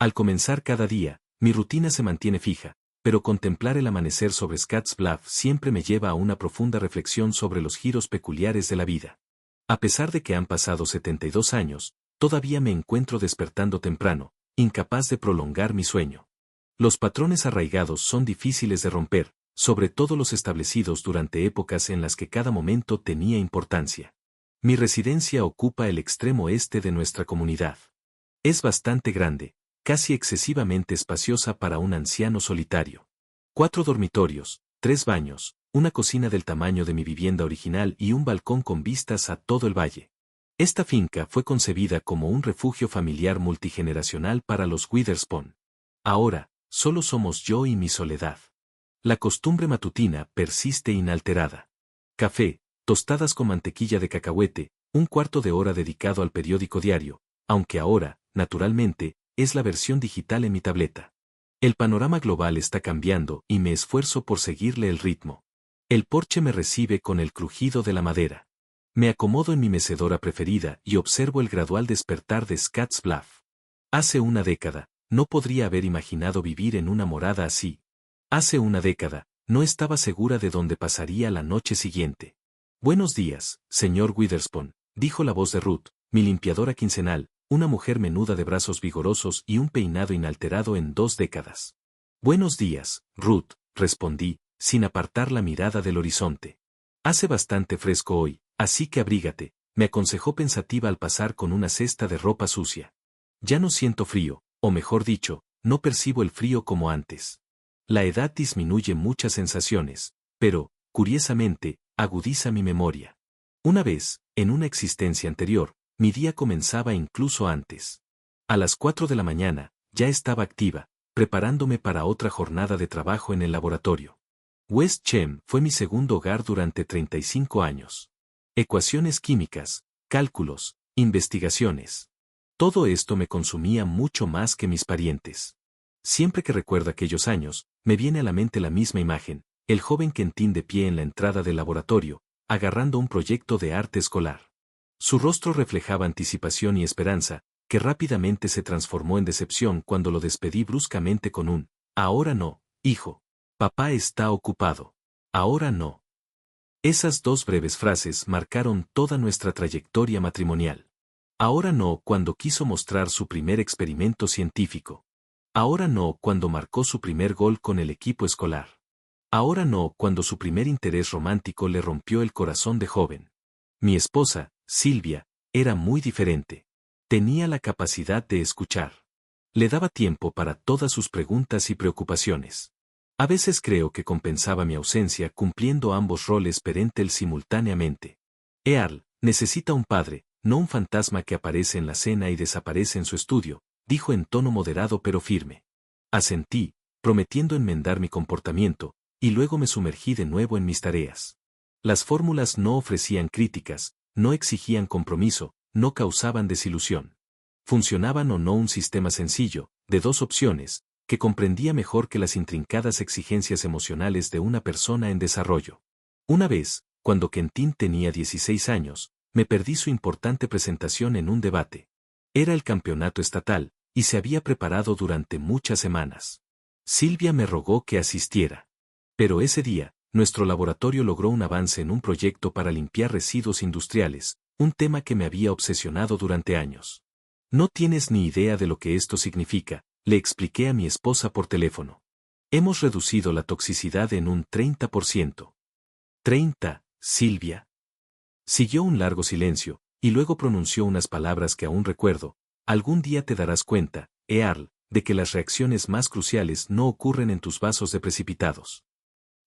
Al comenzar cada día, mi rutina se mantiene fija, pero contemplar el amanecer sobre Scotts Bluff siempre me lleva a una profunda reflexión sobre los giros peculiares de la vida. A pesar de que han pasado 72 años, todavía me encuentro despertando temprano, incapaz de prolongar mi sueño. Los patrones arraigados son difíciles de romper, sobre todo los establecidos durante épocas en las que cada momento tenía importancia. Mi residencia ocupa el extremo este de nuestra comunidad. Es bastante grande, casi excesivamente espaciosa para un anciano solitario. 4 dormitorios, 3 baños, una cocina del tamaño de mi vivienda original y un balcón con vistas a todo el valle. Esta finca fue concebida como un refugio familiar multigeneracional para los Witherspoon. Ahora, solo somos yo y mi soledad. La costumbre matutina persiste inalterada. Café, tostadas con mantequilla de cacahuete, un cuarto de hora dedicado al periódico diario, aunque ahora, naturalmente, es la versión digital en mi tableta. El panorama global está cambiando y me esfuerzo por seguirle el ritmo. El porche me recibe con el crujido de la madera. Me acomodo en mi mecedora preferida y observo el gradual despertar de Scotts Bluff. Hace una década, no podría haber imaginado vivir en una morada así. Hace una década, no estaba segura de dónde pasaría la noche siguiente. Buenos días, señor Witherspoon, dijo la voz de Ruth, mi limpiadora quincenal, una mujer menuda de brazos vigorosos y un peinado inalterado en 2 décadas. Buenos días, Ruth, respondí, sin apartar la mirada del horizonte. Hace bastante fresco hoy, así que abrígate, me aconsejó pensativa al pasar con una cesta de ropa sucia. Ya no siento frío, o mejor dicho, no percibo el frío como antes. La edad disminuye muchas sensaciones, pero, curiosamente, agudiza mi memoria. Una vez, en una existencia anterior, mi día comenzaba incluso antes. A las 4 de la mañana, ya estaba activa, preparándome para otra jornada de trabajo en el laboratorio. West Chem fue mi segundo hogar durante 35 años. Ecuaciones químicas, cálculos, investigaciones. Todo esto me consumía mucho más que mis parientes. Siempre que recuerdo aquellos años, me viene a la mente la misma imagen, el joven Quentin de pie en la entrada del laboratorio, agarrando un proyecto de arte escolar. Su rostro reflejaba anticipación y esperanza, que rápidamente se transformó en decepción cuando lo despedí bruscamente con un «Ahora no, hijo. Papá está ocupado. Ahora no». Esas 2 breves frases marcaron toda nuestra trayectoria matrimonial. Ahora no cuando quiso mostrar su primer experimento científico. Ahora no cuando marcó su primer gol con el equipo escolar. Ahora no cuando su primer interés romántico le rompió el corazón de joven. Mi esposa, Silvia, era muy diferente. Tenía la capacidad de escuchar. Le daba tiempo para todas sus preguntas y preocupaciones. A veces creo que compensaba mi ausencia cumpliendo ambos roles parental simultáneamente. Earl necesita un padre, no un fantasma que aparece en la cena y desaparece en su estudio, dijo en tono moderado pero firme. Asentí, prometiendo enmendar mi comportamiento, y luego me sumergí de nuevo en mis tareas. Las fórmulas no ofrecían críticas, no exigían compromiso, no causaban desilusión. Funcionaban o no un sistema sencillo, de 2 opciones, que comprendía mejor que las intrincadas exigencias emocionales de una persona en desarrollo. Una vez, cuando Quentin tenía 16 años, me perdí su importante presentación en un debate. Era el campeonato estatal, y se había preparado durante muchas semanas. Silvia me rogó que asistiera. Pero ese día, nuestro laboratorio logró un avance en un proyecto para limpiar residuos industriales, un tema que me había obsesionado durante años. No tienes ni idea de lo que esto significa, le expliqué a mi esposa por teléfono. Hemos reducido la toxicidad en un 30%. 30, Silvia. Siguió un largo silencio, y luego pronunció unas palabras que aún recuerdo. Algún día te darás cuenta, Earl, de que las reacciones más cruciales no ocurren en tus vasos de precipitados.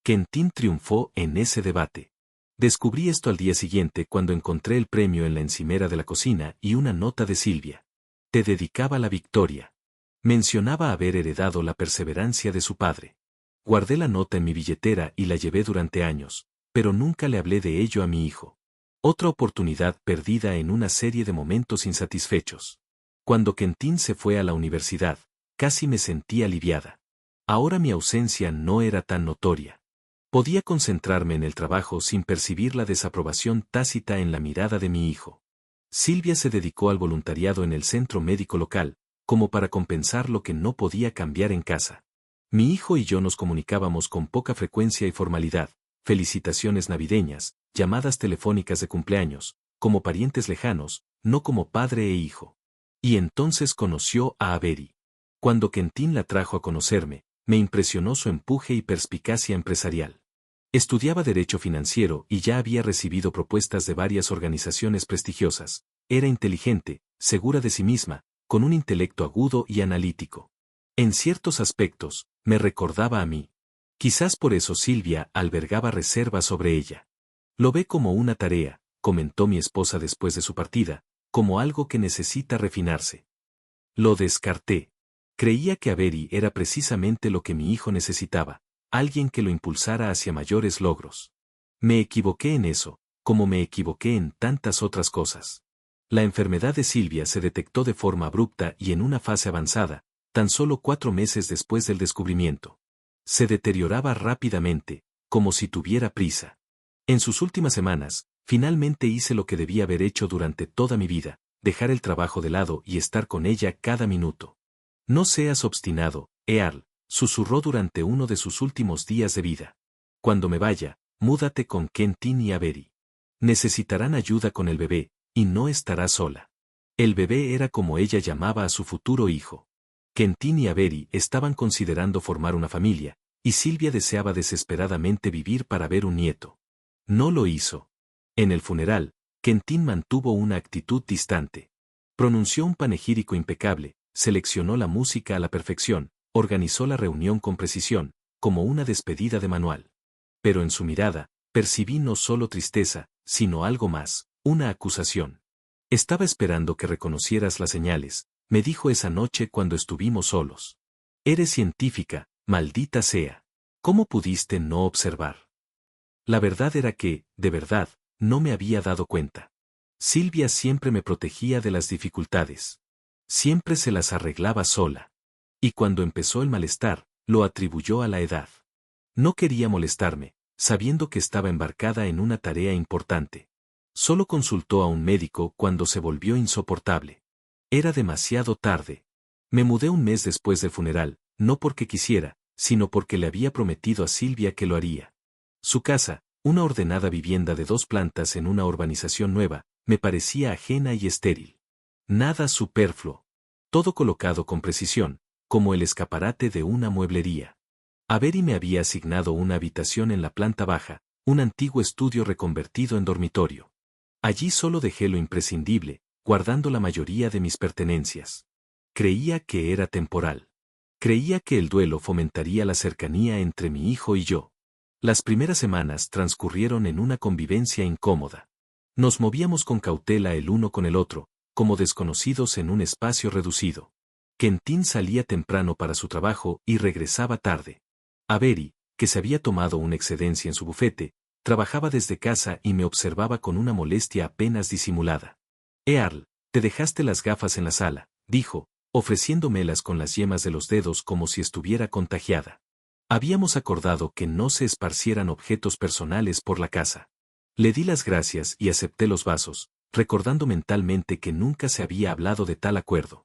Quentin triunfó en ese debate. Descubrí esto al día siguiente cuando encontré el premio en la encimera de la cocina y una nota de Silvia. Te dedicaba la victoria. Mencionaba haber heredado la perseverancia de su padre. Guardé la nota en mi billetera y la llevé durante años, pero nunca le hablé de ello a mi hijo. Otra oportunidad perdida en una serie de momentos insatisfechos. Cuando Quentin se fue a la universidad, casi me sentí aliviada. Ahora mi ausencia no era tan notoria. Podía concentrarme en el trabajo sin percibir la desaprobación tácita en la mirada de mi hijo. Silvia se dedicó al voluntariado en el centro médico local, como para compensar lo que no podía cambiar en casa. Mi hijo y yo nos comunicábamos con poca frecuencia y formalidad, felicitaciones navideñas, llamadas telefónicas de cumpleaños, como parientes lejanos, no como padre e hijo. Y entonces conoció a Avery. Cuando Quentin la trajo a conocerme, me impresionó su empuje y perspicacia empresarial. Estudiaba Derecho Financiero y ya había recibido propuestas de varias organizaciones prestigiosas. Era inteligente, segura de sí misma, con un intelecto agudo y analítico. En ciertos aspectos, me recordaba a mí. Quizás por eso Silvia albergaba reservas sobre ella. Lo ve como una tarea, comentó mi esposa después de su partida, como algo que necesita refinarse. Lo descarté. Creía que Avery era precisamente lo que mi hijo necesitaba, alguien que lo impulsara hacia mayores logros. Me equivoqué en eso, como me equivoqué en tantas otras cosas. La enfermedad de Silvia se detectó de forma abrupta y en una fase avanzada, tan solo 4 meses después del descubrimiento. Se deterioraba rápidamente, como si tuviera prisa. En sus últimas semanas, finalmente hice lo que debía haber hecho durante toda mi vida, dejar el trabajo de lado y estar con ella cada minuto. No seas obstinado, Earl, susurró durante uno de sus últimos días de vida. Cuando me vaya, múdate con Quentin y Avery. Necesitarán ayuda con el bebé, y no estará sola. El bebé era como ella llamaba a su futuro hijo. Quentin y Avery estaban considerando formar una familia, y Silvia deseaba desesperadamente vivir para ver un nieto. No lo hizo. En el funeral, Quentin mantuvo una actitud distante. Pronunció un panegírico impecable, seleccionó la música a la perfección, organizó la reunión con precisión, como una despedida de manual. Pero en su mirada, percibí no solo tristeza, sino algo más, una acusación. Estaba esperando que reconocieras las señales, me dijo esa noche cuando estuvimos solos. Eres científica, maldita sea. ¿Cómo pudiste no observar? La verdad era que, de verdad, no me había dado cuenta. Silvia siempre me protegía de las dificultades. Siempre se las arreglaba sola. Y cuando empezó el malestar, lo atribuyó a la edad. No quería molestarme, sabiendo que estaba embarcada en una tarea importante. Solo consultó a un médico cuando se volvió insoportable. Era demasiado tarde. Me mudé un mes después del funeral, no porque quisiera, sino porque le había prometido a Silvia que lo haría. Su casa, una ordenada vivienda de 2 plantas en una urbanización nueva, me parecía ajena y estéril. Nada superfluo. Todo colocado con precisión, como el escaparate de una mueblería. Avery me había asignado una habitación en la planta baja, un antiguo estudio reconvertido en dormitorio. Allí solo dejé lo imprescindible, guardando la mayoría de mis pertenencias. Creía que era temporal. Creía que el duelo fomentaría la cercanía entre mi hijo y yo. Las primeras semanas transcurrieron en una convivencia incómoda. Nos movíamos con cautela el uno con el otro, como desconocidos en un espacio reducido. Quentin salía temprano para su trabajo y regresaba tarde. Avery, que se había tomado una excedencia en su bufete, trabajaba desde casa y me observaba con una molestia apenas disimulada. Earl, te dejaste las gafas en la sala, dijo, ofreciéndomelas con las yemas de los dedos como si estuviera contagiada. Habíamos acordado que no se esparcieran objetos personales por la casa. Le di las gracias y acepté los vasos, recordando mentalmente que nunca se había hablado de tal acuerdo.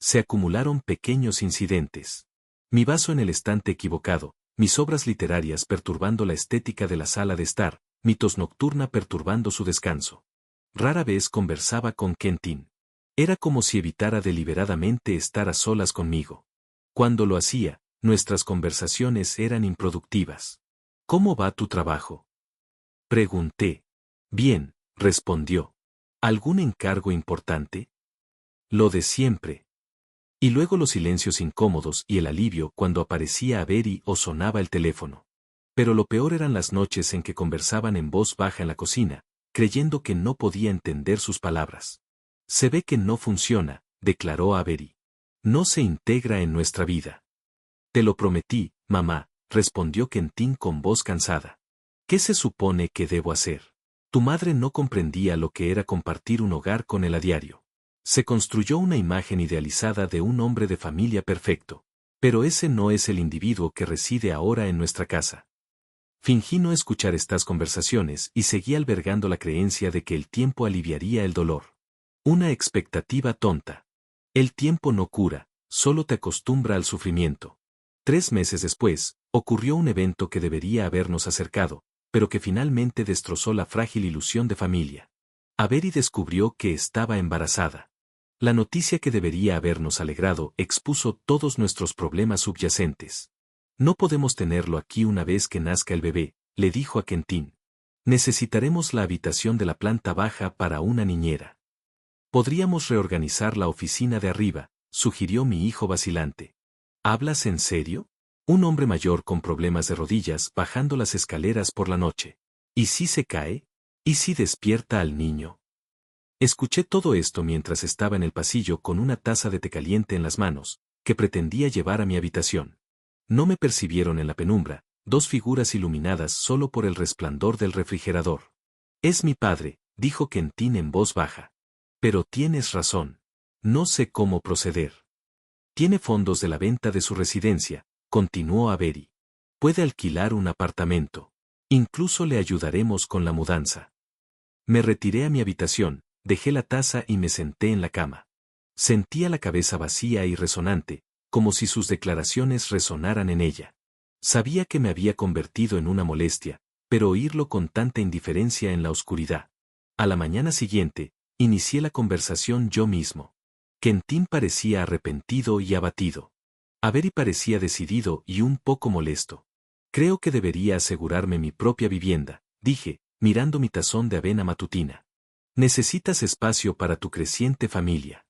Se acumularon pequeños incidentes. Mi vaso en el estante equivocado, mis obras literarias perturbando la estética de la sala de estar, mi tos nocturna perturbando su descanso. Rara vez conversaba con Quentin. Era como si evitara deliberadamente estar a solas conmigo. Cuando lo hacía, nuestras conversaciones eran improductivas. ¿Cómo va tu trabajo? Pregunté. Bien, respondió. ¿Algún encargo importante? Lo de siempre. Y luego los silencios incómodos y el alivio cuando aparecía Avery o sonaba el teléfono. Pero lo peor eran las noches en que conversaban en voz baja en la cocina, creyendo que no podía entender sus palabras. Se ve que no funciona, declaró Avery. No se integra en nuestra vida. Te lo prometí, mamá, respondió Quentin con voz cansada. ¿Qué se supone que debo hacer? Tu madre no comprendía lo que era compartir un hogar con él a diario. Se construyó una imagen idealizada de un hombre de familia perfecto. Pero ese no es el individuo que reside ahora en nuestra casa. Fingí no escuchar estas conversaciones y seguí albergando la creencia de que el tiempo aliviaría el dolor. Una expectativa tonta. El tiempo no cura, solo te acostumbra al sufrimiento. 3 meses después, ocurrió un evento que debería habernos acercado, pero que finalmente destrozó la frágil ilusión de familia. Avery descubrió que estaba embarazada. La noticia que debería habernos alegrado expuso todos nuestros problemas subyacentes. No podemos tenerlo aquí una vez que nazca el bebé, le dijo a Quentin. Necesitaremos la habitación de la planta baja para una niñera. Podríamos reorganizar la oficina de arriba, sugirió mi hijo vacilante. ¿Hablas en serio? Un hombre mayor con problemas de rodillas bajando las escaleras por la noche. ¿Y si se cae? ¿Y si despierta al niño? Escuché todo esto mientras estaba en el pasillo con una taza de té caliente en las manos, que pretendía llevar a mi habitación. No me percibieron en la penumbra, dos figuras iluminadas solo por el resplandor del refrigerador. Es mi padre, dijo Quentin en voz baja. Pero tienes razón. No sé cómo proceder. Tiene fondos de la venta de su residencia, continuó Avery. Puede alquilar un apartamento. Incluso le ayudaremos con la mudanza. Me retiré a mi habitación, dejé la taza y me senté en la cama. Sentía la cabeza vacía y resonante, como si sus declaraciones resonaran en ella. Sabía que me había convertido en una molestia, pero oírlo con tanta indiferencia en la oscuridad. A la mañana siguiente, inicié la conversación yo mismo. Quentin parecía arrepentido y abatido. Avery parecía decidido y un poco molesto. Creo que debería asegurarme mi propia vivienda, dije, mirando mi tazón de avena matutina. Necesitas espacio para tu creciente familia.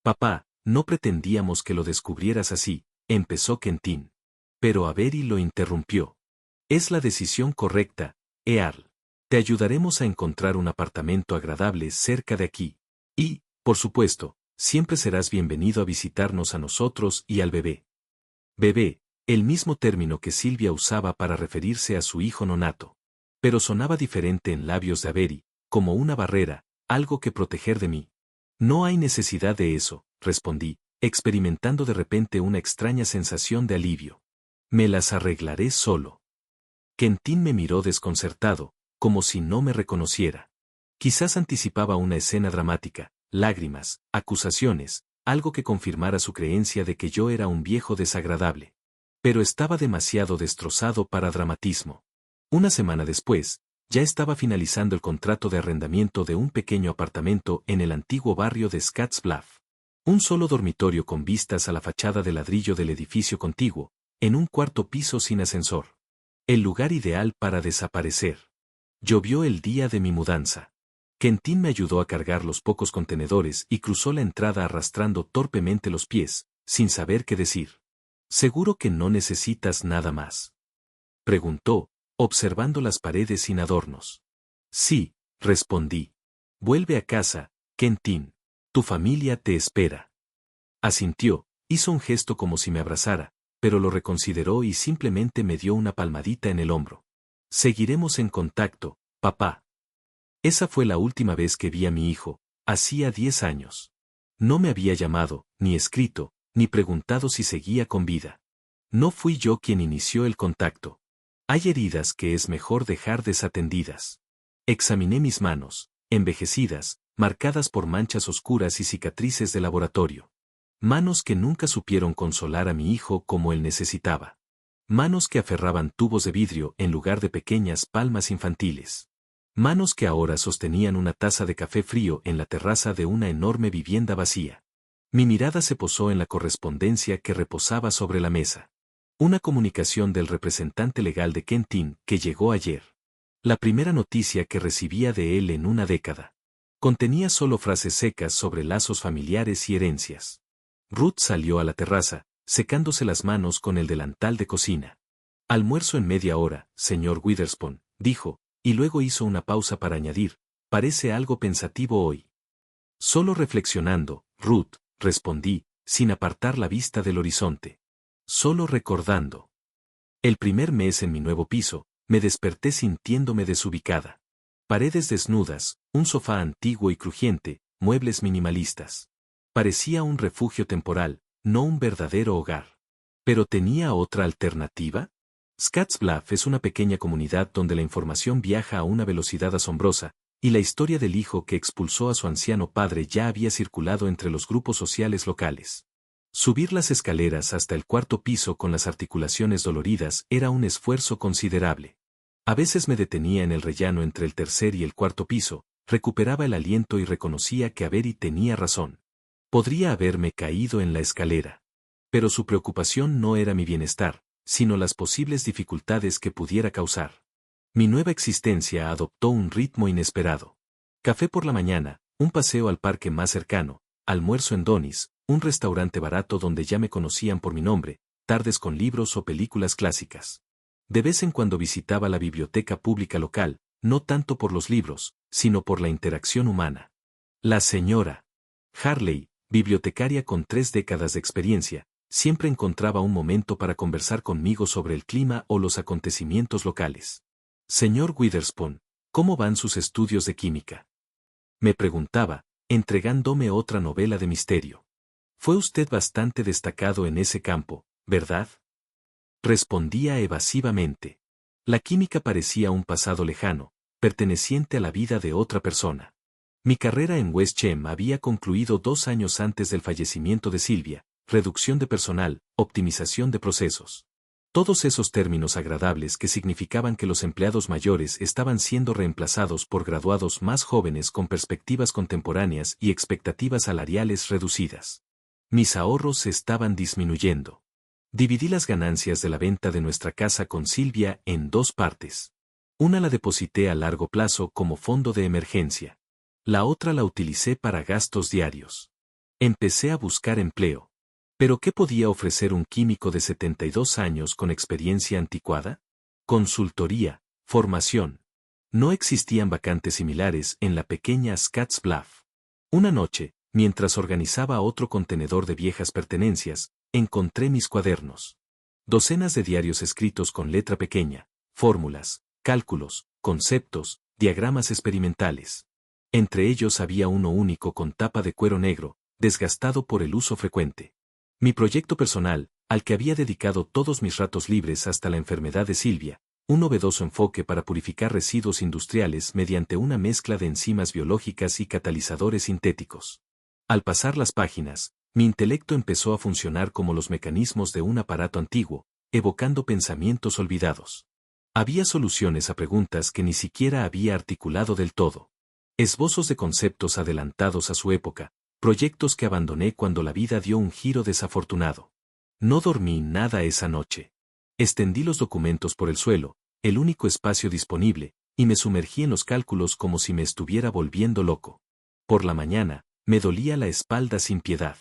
Papá, no pretendíamos que lo descubrieras así, empezó Quentin. Pero Avery lo interrumpió. Es la decisión correcta, Earl. Te ayudaremos a encontrar un apartamento agradable cerca de aquí. Y, por supuesto, siempre serás bienvenido a visitarnos a nosotros y al bebé. Bebé, el mismo término que Silvia usaba para referirse a su hijo nonato. Pero sonaba diferente en labios de Avery, como una barrera, algo que proteger de mí. No hay necesidad de eso, respondí, experimentando de repente una extraña sensación de alivio. Me las arreglaré solo. Quentin me miró desconcertado, como si no me reconociera. Quizás anticipaba una escena dramática, lágrimas, acusaciones, algo que confirmara su creencia de que yo era un viejo desagradable. Pero estaba demasiado destrozado para dramatismo. Una semana después, ya estaba finalizando el contrato de arrendamiento de un pequeño apartamento en el antiguo barrio de Scotts Bluff. Un solo dormitorio con vistas a la fachada de ladrillo del edificio contiguo, en un cuarto piso sin ascensor. El lugar ideal para desaparecer. Llovió el día de mi mudanza. Quentin me ayudó a cargar los pocos contenedores y cruzó la entrada arrastrando torpemente los pies, sin saber qué decir. ¿Seguro que no necesitas nada más?, preguntó, observando las paredes sin adornos. Sí, respondí. Vuelve a casa, Quentin. Tu familia te espera. Asintió, hizo un gesto como si me abrazara, pero lo reconsideró y simplemente me dio una palmadita en el hombro. Seguiremos en contacto, papá. Esa fue la última vez que vi a mi hijo, hacía 10 años. No me había llamado, ni escrito, ni preguntado si seguía con vida. No fui yo quien inició el contacto. Hay heridas que es mejor dejar desatendidas. Examiné mis manos, envejecidas, marcadas por manchas oscuras y cicatrices de laboratorio. Manos que nunca supieron consolar a mi hijo como él necesitaba. Manos que aferraban tubos de vidrio en lugar de pequeñas palmas infantiles. Manos que ahora sostenían una taza de café frío en la terraza de una enorme vivienda vacía. Mi mirada se posó en la correspondencia que reposaba sobre la mesa. Una comunicación del representante legal de Quentin que llegó ayer. La primera noticia que recibía de él en una década. Contenía solo frases secas sobre lazos familiares y herencias. Ruth salió a la terraza, secándose las manos con el delantal de cocina. Almuerzo en media hora, señor Witherspoon, dijo, y luego hizo una pausa para añadir, parece algo pensativo hoy. Solo reflexionando, Ruth, respondí, sin apartar la vista del horizonte. Solo recordando. El primer mes en mi nuevo piso, me desperté sintiéndome desubicada. Paredes desnudas, un sofá antiguo y crujiente, muebles minimalistas. Parecía un refugio temporal, no un verdadero hogar. ¿Pero tenía otra alternativa? Scotts Bluff es una pequeña comunidad donde la información viaja a una velocidad asombrosa, y la historia del hijo que expulsó a su anciano padre ya había circulado entre los grupos sociales locales. Subir las escaleras hasta el cuarto piso con las articulaciones doloridas era un esfuerzo considerable. A veces me detenía en el rellano entre el tercer y el cuarto piso, recuperaba el aliento y reconocía que Avery tenía razón. Podría haberme caído en la escalera. Pero su preocupación no era mi bienestar, sino las posibles dificultades que pudiera causar. Mi nueva existencia adoptó un ritmo inesperado. Café por la mañana, un paseo al parque más cercano, almuerzo en Donny's, un restaurante barato donde ya me conocían por mi nombre, tardes con libros o películas clásicas. De vez en cuando visitaba la biblioteca pública local, no tanto por los libros, sino por la interacción humana. La señora Harley, bibliotecaria con 3 décadas de experiencia, siempre encontraba un momento para conversar conmigo sobre el clima o los acontecimientos locales. Señor Witherspoon, ¿cómo van sus estudios de química? Me preguntaba, entregándome otra novela de misterio. Fue usted bastante destacado en ese campo, ¿verdad? Respondía evasivamente. La química parecía un pasado lejano, perteneciente a la vida de otra persona. Mi carrera en West Chem había concluido 2 años antes del fallecimiento de Silvia, reducción de personal, optimización de procesos. Todos esos términos agradables que significaban que los empleados mayores estaban siendo reemplazados por graduados más jóvenes con perspectivas contemporáneas y expectativas salariales reducidas. Mis ahorros estaban disminuyendo. Dividí las ganancias de la venta de nuestra casa con Silvia en 2 partes. Una la deposité a largo plazo como fondo de emergencia. La otra la utilicé para gastos diarios. Empecé a buscar empleo. ¿Pero qué podía ofrecer un químico de 72 años con experiencia anticuada? Consultoría, formación. No existían vacantes similares en la pequeña Scotts Bluff. Una noche, mientras organizaba otro contenedor de viejas pertenencias, encontré mis cuadernos. Docenas de diarios escritos con letra pequeña, fórmulas, cálculos, conceptos, diagramas experimentales. Entre ellos había uno único con tapa de cuero negro, desgastado por el uso frecuente. Mi proyecto personal, al que había dedicado todos mis ratos libres hasta la enfermedad de Silvia, un novedoso enfoque para purificar residuos industriales mediante una mezcla de enzimas biológicas y catalizadores sintéticos. Al pasar las páginas, mi intelecto empezó a funcionar como los mecanismos de un aparato antiguo, evocando pensamientos olvidados. Había soluciones a preguntas que ni siquiera había articulado del todo. Esbozos de conceptos adelantados a su época, proyectos que abandoné cuando la vida dio un giro desafortunado. No dormí nada esa noche. Extendí los documentos por el suelo, el único espacio disponible, y me sumergí en los cálculos como si me estuviera volviendo loco. Por la mañana, me dolía la espalda sin piedad.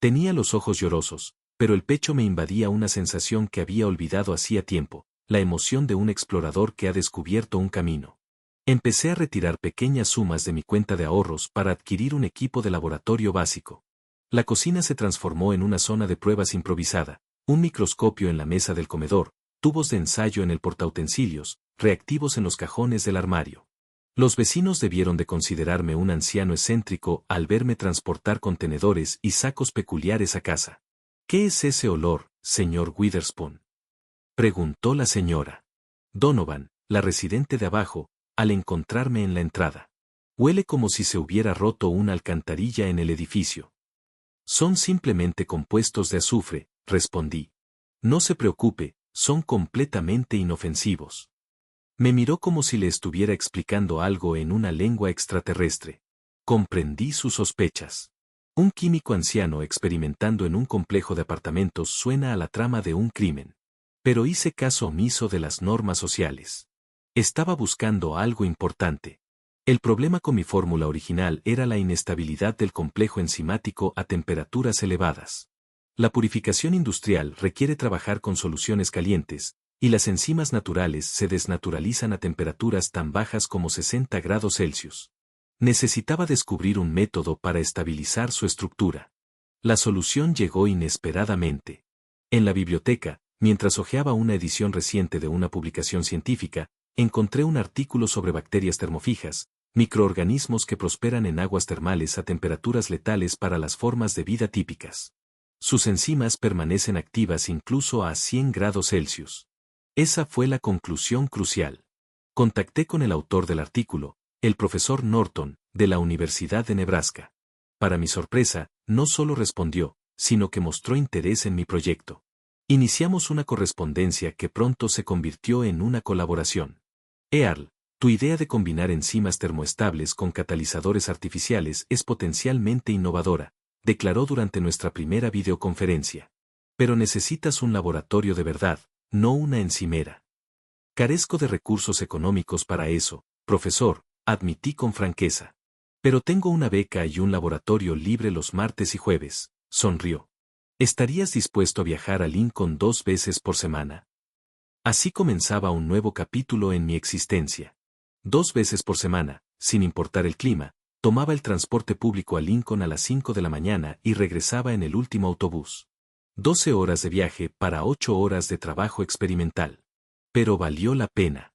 Tenía los ojos llorosos, pero el pecho me invadía una sensación que había olvidado hacía tiempo, la emoción de un explorador que ha descubierto un camino. Empecé a retirar pequeñas sumas de mi cuenta de ahorros para adquirir un equipo de laboratorio básico. La cocina se transformó en una zona de pruebas improvisada, un microscopio en la mesa del comedor, tubos de ensayo en el portautensilios, reactivos en los cajones del armario. Los vecinos debieron de considerarme un anciano excéntrico al verme transportar contenedores y sacos peculiares a casa. ¿Qué es ese olor, señor Witherspoon?, preguntó la señora Donovan, la residente de abajo, al encontrarme en la entrada. Huele como si se hubiera roto una alcantarilla en el edificio. Son simplemente compuestos de azufre, respondí. No se preocupe, son completamente inofensivos. Me miró como si le estuviera explicando algo en una lengua extraterrestre. Comprendí sus sospechas. Un químico anciano experimentando en un complejo de apartamentos suena a la trama de un crimen. Pero hice caso omiso de las normas sociales. Estaba buscando algo importante. El problema con mi fórmula original era la inestabilidad del complejo enzimático a temperaturas elevadas. La purificación industrial requiere trabajar con soluciones calientes, y las enzimas naturales se desnaturalizan a temperaturas tan bajas como 60 grados Celsius. Necesitaba descubrir un método para estabilizar su estructura. La solución llegó inesperadamente. En la biblioteca, mientras hojeaba una edición reciente de una publicación científica, encontré un artículo sobre bacterias termofijas, microorganismos que prosperan en aguas termales a temperaturas letales para las formas de vida típicas. Sus enzimas permanecen activas incluso a 100 grados Celsius. Esa fue la conclusión crucial. Contacté con el autor del artículo, el profesor Norton, de la Universidad de Nebraska. Para mi sorpresa, no solo respondió, sino que mostró interés en mi proyecto. Iniciamos una correspondencia que pronto se convirtió en una colaboración. Earl, tu idea de combinar enzimas termoestables con catalizadores artificiales es potencialmente innovadora, declaró durante nuestra primera videoconferencia. Pero necesitas un laboratorio de verdad, no una enzimera. Carezco de recursos económicos para eso, profesor, admití con franqueza. Pero tengo una beca y un laboratorio libre los martes y jueves, sonrió. ¿Estarías dispuesto a viajar a Lincoln 2 veces por semana? Así comenzaba un nuevo capítulo en mi existencia. 2 veces por semana, sin importar el clima, tomaba el transporte público a Lincoln a las 5 de la mañana y regresaba en el último autobús. 12 horas de viaje para 8 horas de trabajo experimental. Pero valió la pena.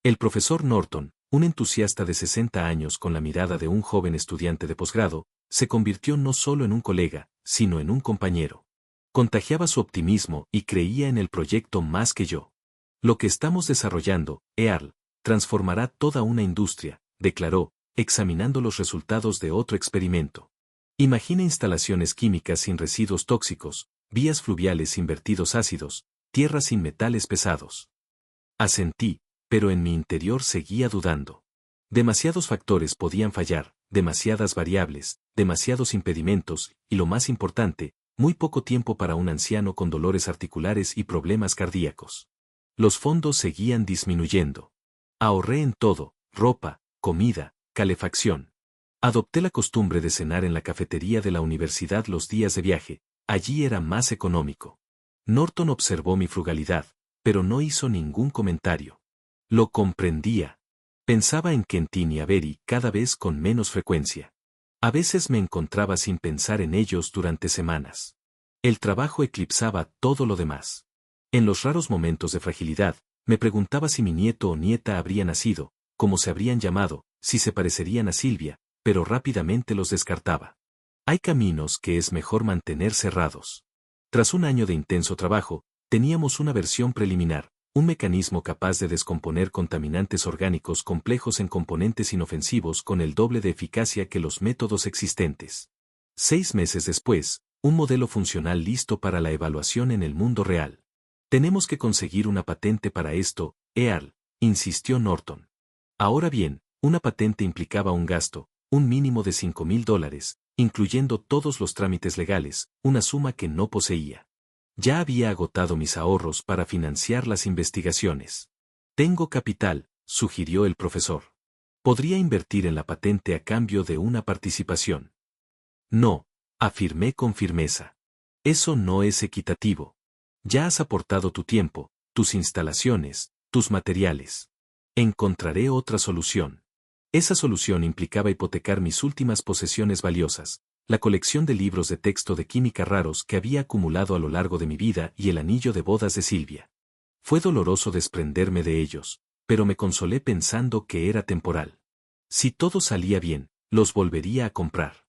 El profesor Norton, un entusiasta de 60 años con la mirada de un joven estudiante de posgrado, se convirtió no solo en un colega, sino en un compañero. Contagiaba su optimismo y creía en el proyecto más que yo. Lo que estamos desarrollando, Earl, transformará toda una industria, declaró, examinando los resultados de otro experimento. Imagina instalaciones químicas sin residuos tóxicos, vías fluviales sin vertidos ácidos, tierras sin metales pesados. Asentí, pero en mi interior seguía dudando. Demasiados factores podían fallar, demasiadas variables, demasiados impedimentos, y lo más importante, muy poco tiempo para un anciano con dolores articulares y problemas cardíacos. Los fondos seguían disminuyendo. Ahorré en todo, ropa, comida, calefacción. Adopté la costumbre de cenar en la cafetería de la universidad los días de viaje, allí era más económico. Norton observó mi frugalidad, pero no hizo ningún comentario. Lo comprendía. Pensaba en Quentin y Avery cada vez con menos frecuencia. A veces me encontraba sin pensar en ellos durante semanas. El trabajo eclipsaba todo lo demás. En los raros momentos de fragilidad, me preguntaba si mi nieto o nieta habría nacido, cómo se habrían llamado, si se parecerían a Silvia, pero rápidamente los descartaba. Hay caminos que es mejor mantener cerrados. Tras un año de intenso trabajo, teníamos una versión preliminar, un mecanismo capaz de descomponer contaminantes orgánicos complejos en componentes inofensivos con el doble de eficacia que los métodos existentes. 6 meses después, un modelo funcional listo para la evaluación en el mundo real. Tenemos que conseguir una patente para esto, Earl, insistió Norton. Ahora bien, una patente implicaba un gasto, un mínimo de $5,000, incluyendo todos los trámites legales, una suma que no poseía. Ya había agotado mis ahorros para financiar las investigaciones. Tengo capital, sugirió el profesor. Podría invertir en la patente a cambio de una participación. No, afirmé con firmeza. Eso no es equitativo. Ya has aportado tu tiempo, tus instalaciones, tus materiales. Encontraré otra solución. Esa solución implicaba hipotecar mis últimas posesiones valiosas, la colección de libros de texto de química raros que había acumulado a lo largo de mi vida y el anillo de bodas de Silvia. Fue doloroso desprenderme de ellos, pero me consolé pensando que era temporal. Si todo salía bien, los volvería a comprar.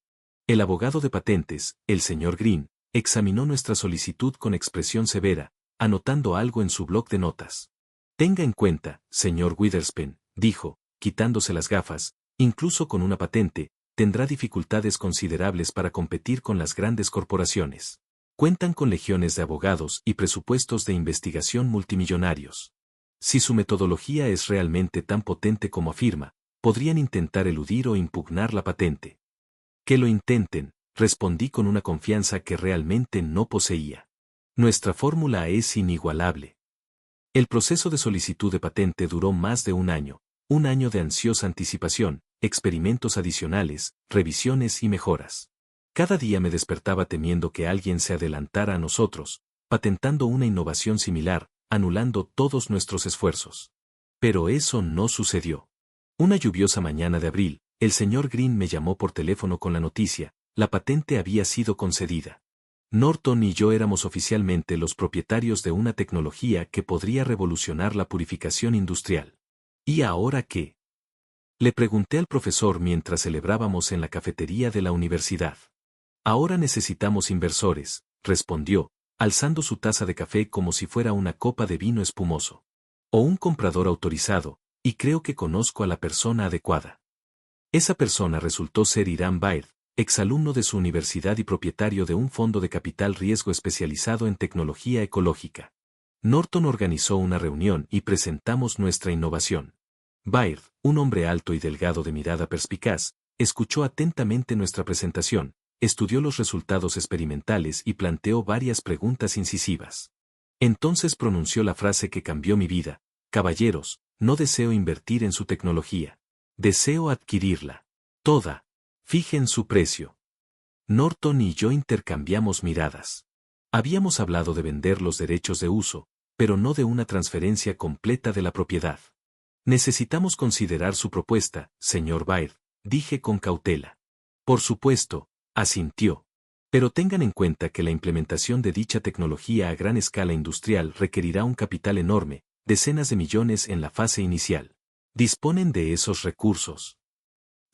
El abogado de patentes, el señor Green, examinó nuestra solicitud con expresión severa, anotando algo en su bloc de notas. Tenga en cuenta, señor Witherspoon, dijo, quitándose las gafas, incluso con una patente, tendrá dificultades considerables para competir con las grandes corporaciones. Cuentan con legiones de abogados y presupuestos de investigación multimillonarios. Si su metodología es realmente tan potente como afirma, podrían intentar eludir o impugnar la patente. Que lo intenten, respondí con una confianza que realmente no poseía. Nuestra fórmula es inigualable. El proceso de solicitud de patente duró más de un año de ansiosa anticipación, experimentos adicionales, revisiones y mejoras. Cada día me despertaba temiendo que alguien se adelantara a nosotros, patentando una innovación similar, anulando todos nuestros esfuerzos. Pero eso no sucedió. Una lluviosa mañana de abril, el señor Green me llamó por teléfono con la noticia: la patente había sido concedida. Norton y yo éramos oficialmente los propietarios de una tecnología que podría revolucionar la purificación industrial. ¿Y ahora qué? Le pregunté al profesor mientras celebrábamos en la cafetería de la universidad. Ahora necesitamos inversores, respondió, alzando su taza de café como si fuera una copa de vino espumoso. O un comprador autorizado, y creo que conozco a la persona adecuada. Esa persona resultó ser Irán Baird, exalumno de su universidad y propietario de un fondo de capital riesgo especializado en tecnología ecológica. Norton organizó una reunión y presentamos nuestra innovación. Baird, un hombre alto y delgado de mirada perspicaz, escuchó atentamente nuestra presentación, estudió los resultados experimentales y planteó varias preguntas incisivas. Entonces pronunció la frase que cambió mi vida: caballeros, no deseo invertir en su tecnología. Deseo adquirirla. Toda. Fijen su precio. Norton y yo intercambiamos miradas. Habíamos hablado de vender los derechos de uso, pero no de una transferencia completa de la propiedad. Necesitamos considerar su propuesta, señor Baird, dije con cautela. Por supuesto, asintió. Pero tengan en cuenta que la implementación de dicha tecnología a gran escala industrial requerirá un capital enorme, decenas de millones en la fase inicial. ¿Disponen de esos recursos?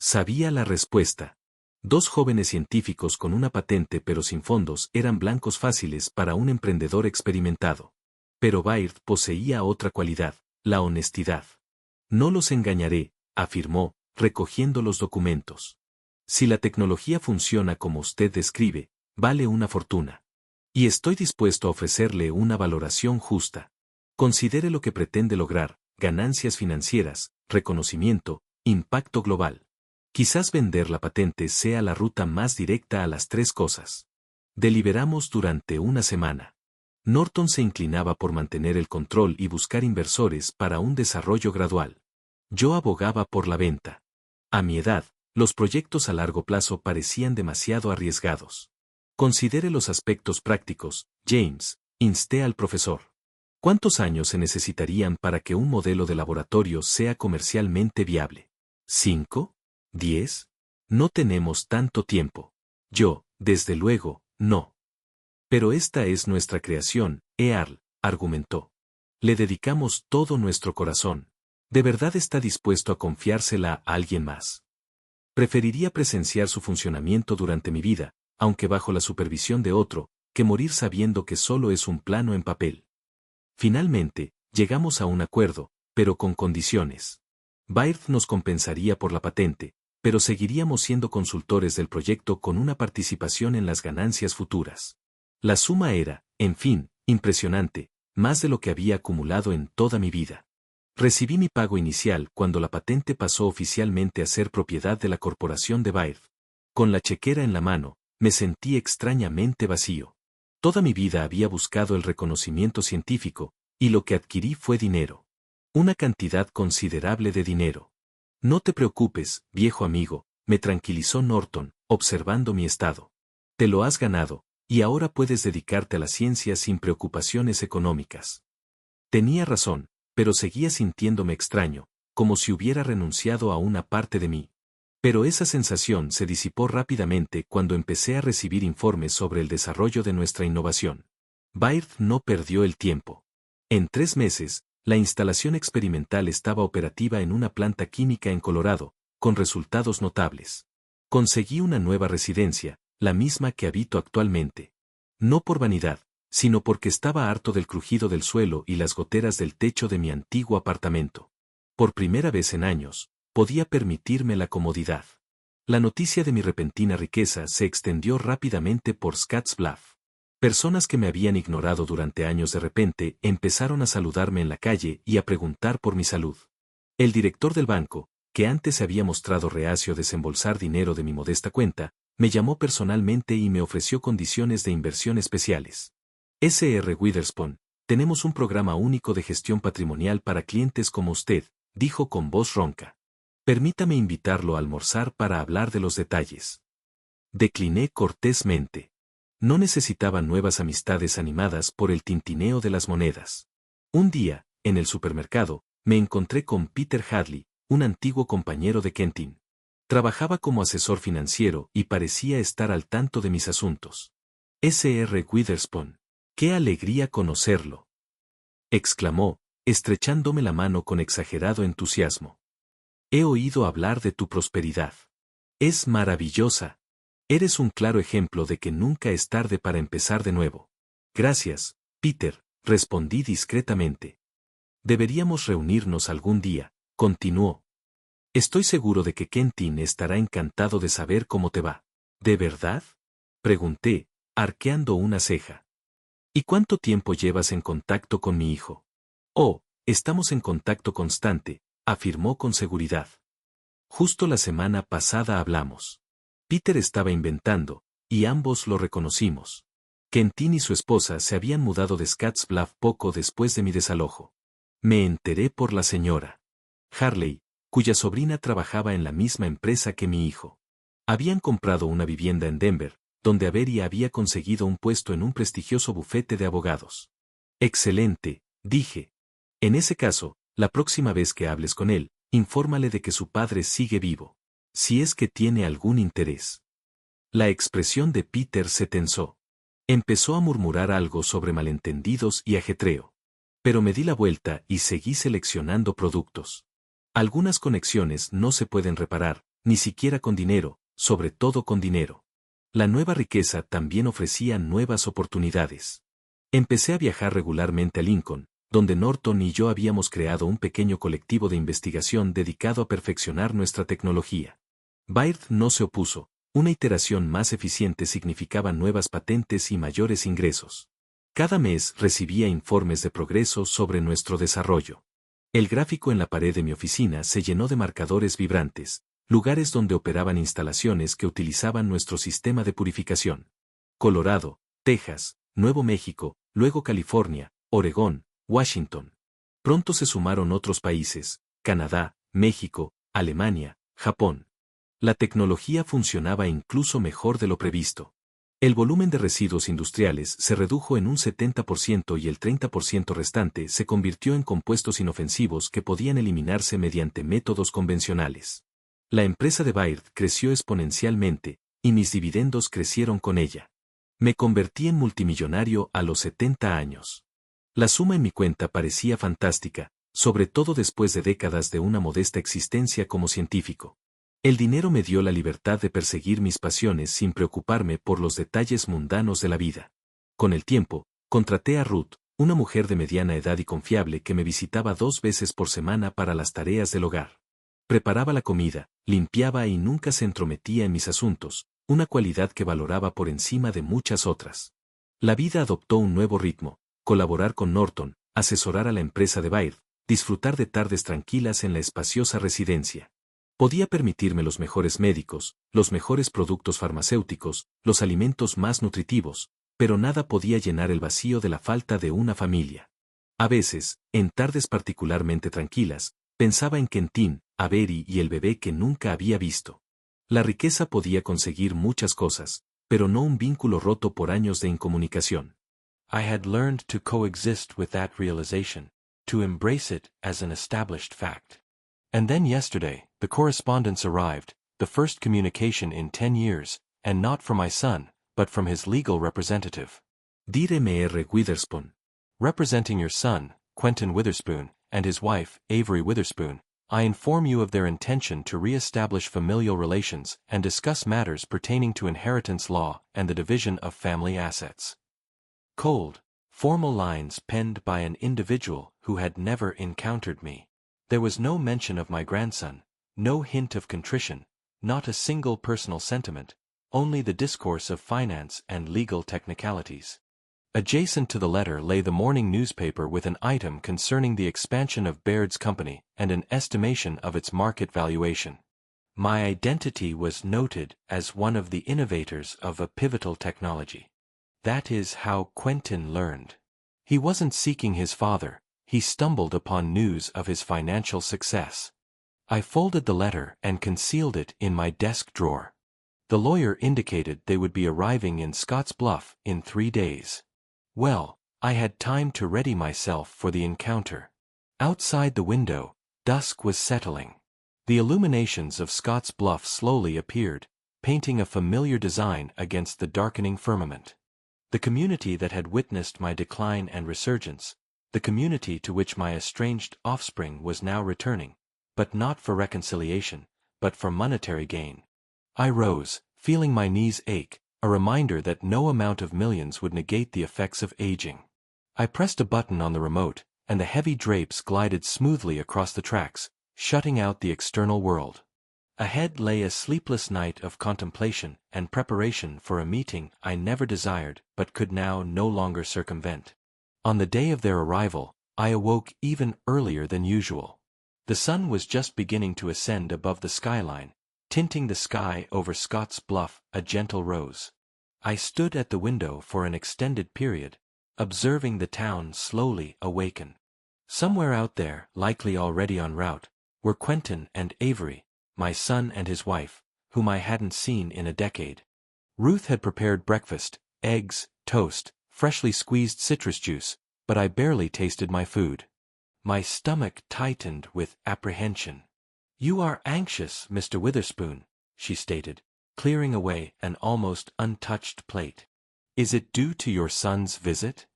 Sabía la respuesta. 2 jóvenes científicos con una patente pero sin fondos eran blancos fáciles para un emprendedor experimentado. Pero Baird poseía otra cualidad: la honestidad. No los engañaré, afirmó, recogiendo los documentos. Si la tecnología funciona como usted describe, vale una fortuna. Y estoy dispuesto a ofrecerle una valoración justa. Considere lo que pretende lograr: ganancias financieras, reconocimiento, impacto global. Quizás vender la patente sea la ruta más directa a las 3 cosas. Deliberamos durante una semana. Norton se inclinaba por mantener el control y buscar inversores para un desarrollo gradual. Yo abogaba por la venta. A mi edad, los proyectos a largo plazo parecían demasiado arriesgados. Considere los aspectos prácticos, James, insté al profesor. ¿Cuántos años se necesitarían para que un modelo de laboratorio sea comercialmente viable? ¿5? ¿10? No tenemos tanto tiempo. Yo, desde luego, no. Pero esta es nuestra creación, Earl, argumentó. Le dedicamos todo nuestro corazón. ¿De verdad está dispuesto a confiársela a alguien más? Preferiría presenciar su funcionamiento durante mi vida, aunque bajo la supervisión de otro, que morir sabiendo que solo es un plano en papel. Finalmente, llegamos a un acuerdo, pero con condiciones. Baird nos compensaría por la patente, pero seguiríamos siendo consultores del proyecto con una participación en las ganancias futuras. La suma era, en fin, impresionante, más de lo que había acumulado en toda mi vida. Recibí mi pago inicial cuando la patente pasó oficialmente a ser propiedad de la corporación de Baird. Con la chequera en la mano, me sentí extrañamente vacío. Toda mi vida había buscado el reconocimiento científico, y lo que adquirí fue dinero. Una cantidad considerable de dinero. No te preocupes, viejo amigo, me tranquilizó Norton, observando mi estado. Te lo has ganado, y ahora puedes dedicarte a la ciencia sin preocupaciones económicas. Tenía razón, pero seguía sintiéndome extraño, como si hubiera renunciado a una parte de mí. Pero esa sensación se disipó rápidamente cuando empecé a recibir informes sobre el desarrollo de nuestra innovación. Baird no perdió el tiempo. En 3 meses, la instalación experimental estaba operativa en una planta química en Colorado, con resultados notables. Conseguí una nueva residencia, la misma que habito actualmente. No por vanidad, sino porque estaba harto del crujido del suelo y las goteras del techo de mi antiguo apartamento. Por primera vez en años, podía permitirme la comodidad. La noticia de mi repentina riqueza se extendió rápidamente por Scottsbluff. Personas que me habían ignorado durante años de repente empezaron a saludarme en la calle y a preguntar por mi salud. El director del banco, que antes se había mostrado reacio a desembolsar dinero de mi modesta cuenta, me llamó personalmente y me ofreció condiciones de inversión especiales. Sr. Witherspoon, tenemos un programa único de gestión patrimonial para clientes como usted, dijo con voz ronca. Permítame invitarlo a almorzar para hablar de los detalles. Decliné cortésmente. No necesitaba nuevas amistades animadas por el tintineo de las monedas. Un día, en el supermercado, me encontré con Peter Hadley, un antiguo compañero de Kentin. Trabajaba como asesor financiero y parecía estar al tanto de mis asuntos. Sr. Witherspoon, ¡qué alegría conocerlo!, exclamó, estrechándome la mano con exagerado entusiasmo. He oído hablar de tu prosperidad. Es maravillosa. Eres un claro ejemplo de que nunca es tarde para empezar de nuevo. Gracias, Peter, respondí discretamente. Deberíamos reunirnos algún día, continuó. Estoy seguro de que Quentin estará encantado de saber cómo te va. ¿De verdad? Pregunté, arqueando una ceja. ¿Y cuánto tiempo llevas en contacto con mi hijo? Oh, estamos en contacto constante, afirmó con seguridad. Justo la semana pasada hablamos. Peter estaba inventando, y ambos lo reconocimos. Quentin y su esposa se habían mudado de Scottsbluff poco después de mi desalojo. Me enteré por la señora Harley, cuya sobrina trabajaba en la misma empresa que mi hijo. Habían comprado una vivienda en Denver, donde Avery había conseguido un puesto en un prestigioso bufete de abogados. Excelente, dije. En ese caso, la próxima vez que hables con él, infórmale de que su padre sigue vivo. Si es que tiene algún interés. La expresión de Peter se tensó. Empezó a murmurar algo sobre malentendidos y ajetreo. Pero me di la vuelta y seguí seleccionando productos. Algunas conexiones no se pueden reparar, ni siquiera con dinero, sobre todo con dinero. La nueva riqueza también ofrecía nuevas oportunidades. Empecé a viajar regularmente a Lincoln, donde Norton y yo habíamos creado un pequeño colectivo de investigación dedicado a perfeccionar nuestra tecnología. Baird no se opuso, una iteración más eficiente significaba nuevas patentes y mayores ingresos. Cada mes recibía informes de progreso sobre nuestro desarrollo. El gráfico en la pared de mi oficina se llenó de marcadores vibrantes, lugares donde operaban instalaciones que utilizaban nuestro sistema de purificación. Colorado, Texas, Nuevo México, luego California, Oregón, Washington. Pronto se sumaron otros países, Canadá, México, Alemania, Japón. La tecnología funcionaba incluso mejor de lo previsto. El volumen de residuos industriales se redujo en un 70% y el 30% restante se convirtió en compuestos inofensivos que podían eliminarse mediante métodos convencionales. La empresa de Baird creció exponencialmente, y mis dividendos crecieron con ella. Me convertí en multimillonario a los 70 años. La suma en mi cuenta parecía fantástica, sobre todo después de décadas de una modesta existencia como científico. El dinero me dio la libertad de perseguir mis pasiones sin preocuparme por los detalles mundanos de la vida. Con el tiempo, contraté a Ruth, una mujer de mediana edad y confiable que me visitaba 2 veces por semana para las tareas del hogar. Preparaba la comida, limpiaba y nunca se entrometía en mis asuntos, una cualidad que valoraba por encima de muchas otras. La vida adoptó un nuevo ritmo, colaborar con Norton, asesorar a la empresa de Baird, disfrutar de tardes tranquilas en la espaciosa residencia. Podía permitirme los mejores médicos, los mejores productos farmacéuticos, los alimentos más nutritivos, pero nada podía llenar el vacío de la falta de una familia. A veces, en tardes particularmente tranquilas, pensaba en Quentin, Avery y el bebé que nunca había visto. La riqueza podía conseguir muchas cosas, pero no un vínculo roto por años de incomunicación. I had learned to coexist with that realization, to embrace it as an established fact. And then yesterday, the correspondence arrived, the first communication in 10 years, and not from my son, but from his legal representative. Dire Mr. Witherspoon. Representing your son, Quentin Witherspoon, and his wife, Avery Witherspoon, I inform you of their intention to re-establish familial relations and discuss matters pertaining to inheritance law and the division of family assets. Cold, formal lines penned by an individual who had never encountered me. There was no mention of my grandson, no hint of contrition, not a single personal sentiment, only the discourse of finance and legal technicalities. Adjacent to the letter lay the morning newspaper with an item concerning the expansion of Baird's company and an estimation of its market valuation. My identity was noted as one of the innovators of a pivotal technology. That is how Quentin learned. He wasn't seeking his father. He stumbled upon news of his financial success. I folded the letter and concealed it in my desk drawer. The lawyer indicated they would be arriving in Scottsbluff in 3 days. Well, I had time to ready myself for the encounter. Outside the window, dusk was settling. The illuminations of Scottsbluff slowly appeared, painting a familiar design against the darkening firmament. The community that had witnessed my decline and resurgence, the community to which my estranged offspring was now returning, but not for reconciliation, but for monetary gain. I rose, feeling my knees ache, a reminder that no amount of millions would negate the effects of aging. I pressed a button on the remote, and the heavy drapes glided smoothly across the tracks, shutting out the external world. Ahead lay a sleepless night of contemplation and preparation for a meeting I never desired but could now no longer circumvent. On the day of their arrival, I awoke even earlier than usual. The sun was just beginning to ascend above the skyline, tinting the sky over Scott's Bluff a gentle rose. I stood at the window for an extended period, observing the town slowly awaken. Somewhere out there, likely already en route, were Quentin and Avery, my son and his wife, whom I hadn't seen in a decade. Ruth had prepared breakfast, eggs, toast, freshly squeezed citrus juice, but I barely tasted my food. My stomach tightened with apprehension. "You are anxious, Mr. Witherspoon," she stated, clearing away an almost untouched plate. "Is it due to your son's visit?"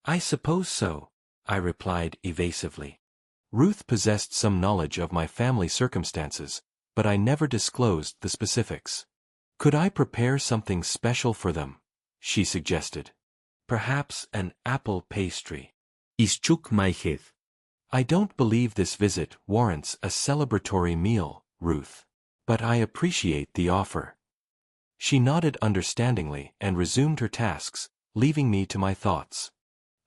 "I suppose so," I replied evasively. Ruth possessed some knowledge of my family circumstances, but I never disclosed the specifics. "Could I prepare something special for them?" she suggested. "Perhaps an apple pastry." I shook my head. "I don't believe this visit warrants a celebratory meal, Ruth. But I appreciate the offer." She nodded understandingly and resumed her tasks, leaving me to my thoughts.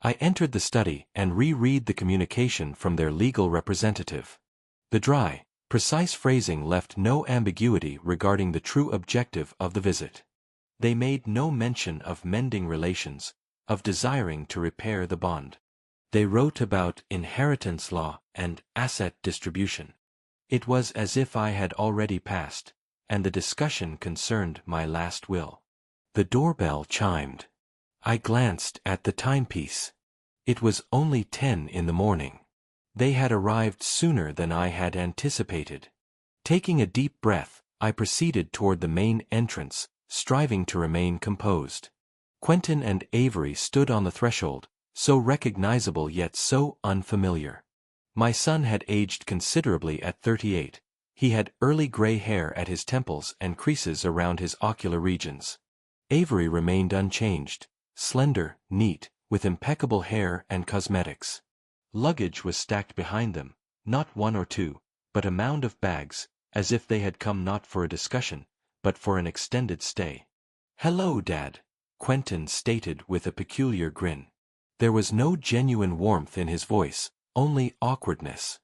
I entered the study and reread the communication from their legal representative. The dry, precise phrasing left no ambiguity regarding the true objective of the visit. They made no mention of mending relations, of desiring to repair the bond. They wrote about inheritance law and asset distribution. It was as if I had already passed, and the discussion concerned my last will. The doorbell chimed. I glanced at the timepiece. It was only 10 in the morning. They had arrived sooner than I had anticipated. Taking a deep breath, I proceeded toward the main entrance, striving to remain composed. Quentin and Avery stood on the threshold, so recognizable yet so unfamiliar. My son had aged considerably at 38. He had early gray hair at his temples and creases around his ocular regions. Avery remained unchanged, slender, neat, with impeccable hair and cosmetics. Luggage was stacked behind them, not one or two, but a mound of bags, as if they had come not for a discussion, but for an extended stay. "Hello, Dad," Quentin stated with a peculiar grin. There was no genuine warmth in his voice, only awkwardness.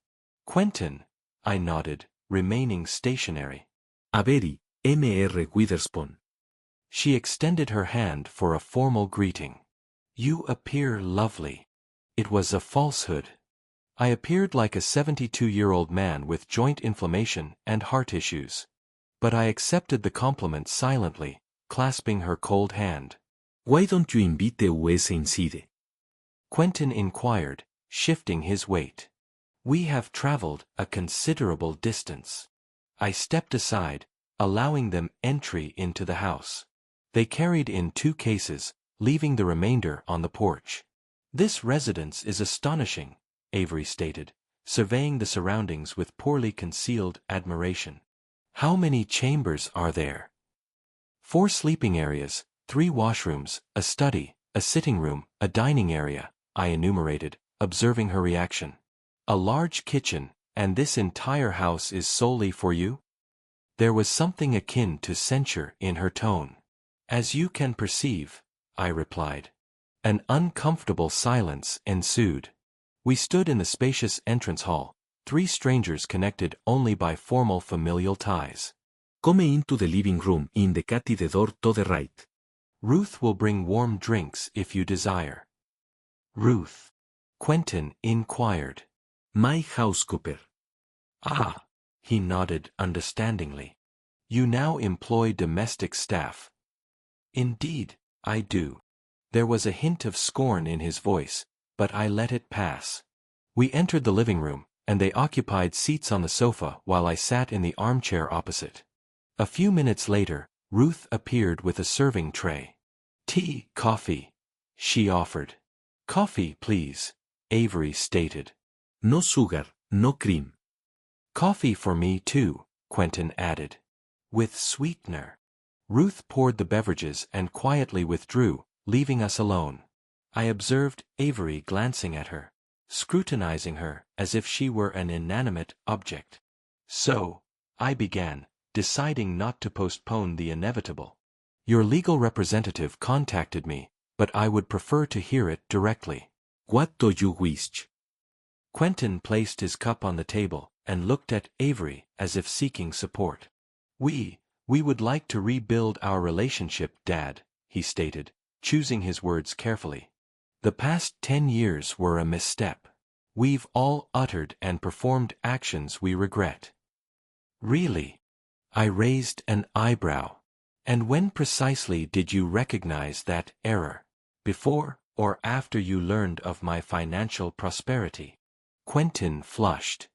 "Quentin," I nodded, remaining stationary. Avery, Mr. Witherspoon. She extended her hand for a formal greeting. "You appear lovely." It was a falsehood. I appeared like a 72-year-old man with joint inflammation and heart issues. But I accepted the compliment silently, clasping her cold hand. "Why don't you invite us inside?" Quentin inquired, shifting his weight. "We have traveled a considerable distance." I stepped aside, allowing them entry into the house. They carried in 2 cases, leaving the remainder on the porch. "This residence is astonishing," Avery stated, surveying the surroundings with poorly concealed admiration. "How many chambers are there?" 4 sleeping areas, 3 washrooms, a study, a sitting room, a dining area, I enumerated, observing her reaction. "A large kitchen, and this entire house is solely for you?" There was something akin to censure in her tone. "As you can perceive," I replied. An uncomfortable silence ensued. We stood in the spacious entrance hall, 3 strangers connected only by formal familial ties. "Come into the living room, indicate the door to the right." "Ruth will bring warm drinks if you desire." "Ruth?" Quentin inquired. "My housekeeper." "Ah," he nodded understandingly. "You now employ domestic staff." "Indeed, I do." There was a hint of scorn in his voice, but I let it pass. We entered the living room, and they occupied seats on the sofa while I sat in the armchair opposite. A few minutes later, Ruth appeared with a serving tray. "Tea, coffee," she offered. "Coffee, please," Avery stated. "No sugar, no cream." "Coffee for me too," Quentin added. "With sweetener." Ruth poured the beverages and quietly withdrew, leaving us alone. I observed Avery glancing at her, scrutinizing her, as if she were an inanimate object. So, I began, deciding not to postpone the inevitable. Your legal representative contacted me, but I would prefer to hear it directly. What do you wish? Quentin placed his cup on the table and looked at Avery as if seeking support. We would like to rebuild our relationship, Dad, he stated, choosing his words carefully. The past 10 years were a misstep. We've all uttered and performed actions we regret. Really? I raised an eyebrow. And when precisely did you recognize that error? Before or after you learned of my financial prosperity? Quentin flushed.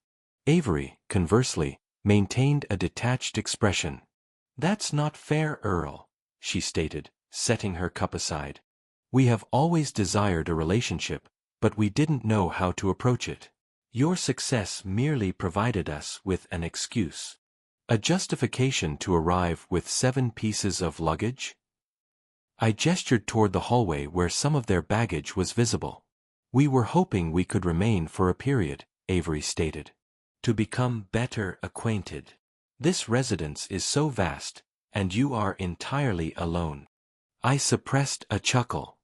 Avery, conversely, maintained a detached expression. That's not fair, Earl, she stated, setting her cup aside. We have always desired a relationship, but we didn't know how to approach it. Your success merely provided us with an excuse. A justification to arrive with 7 pieces of luggage? I gestured toward the hallway where some of their baggage was visible. We were hoping we could remain for a period, Avery stated. To become better acquainted. This residence is so vast, and you are entirely alone. I suppressed a chuckle.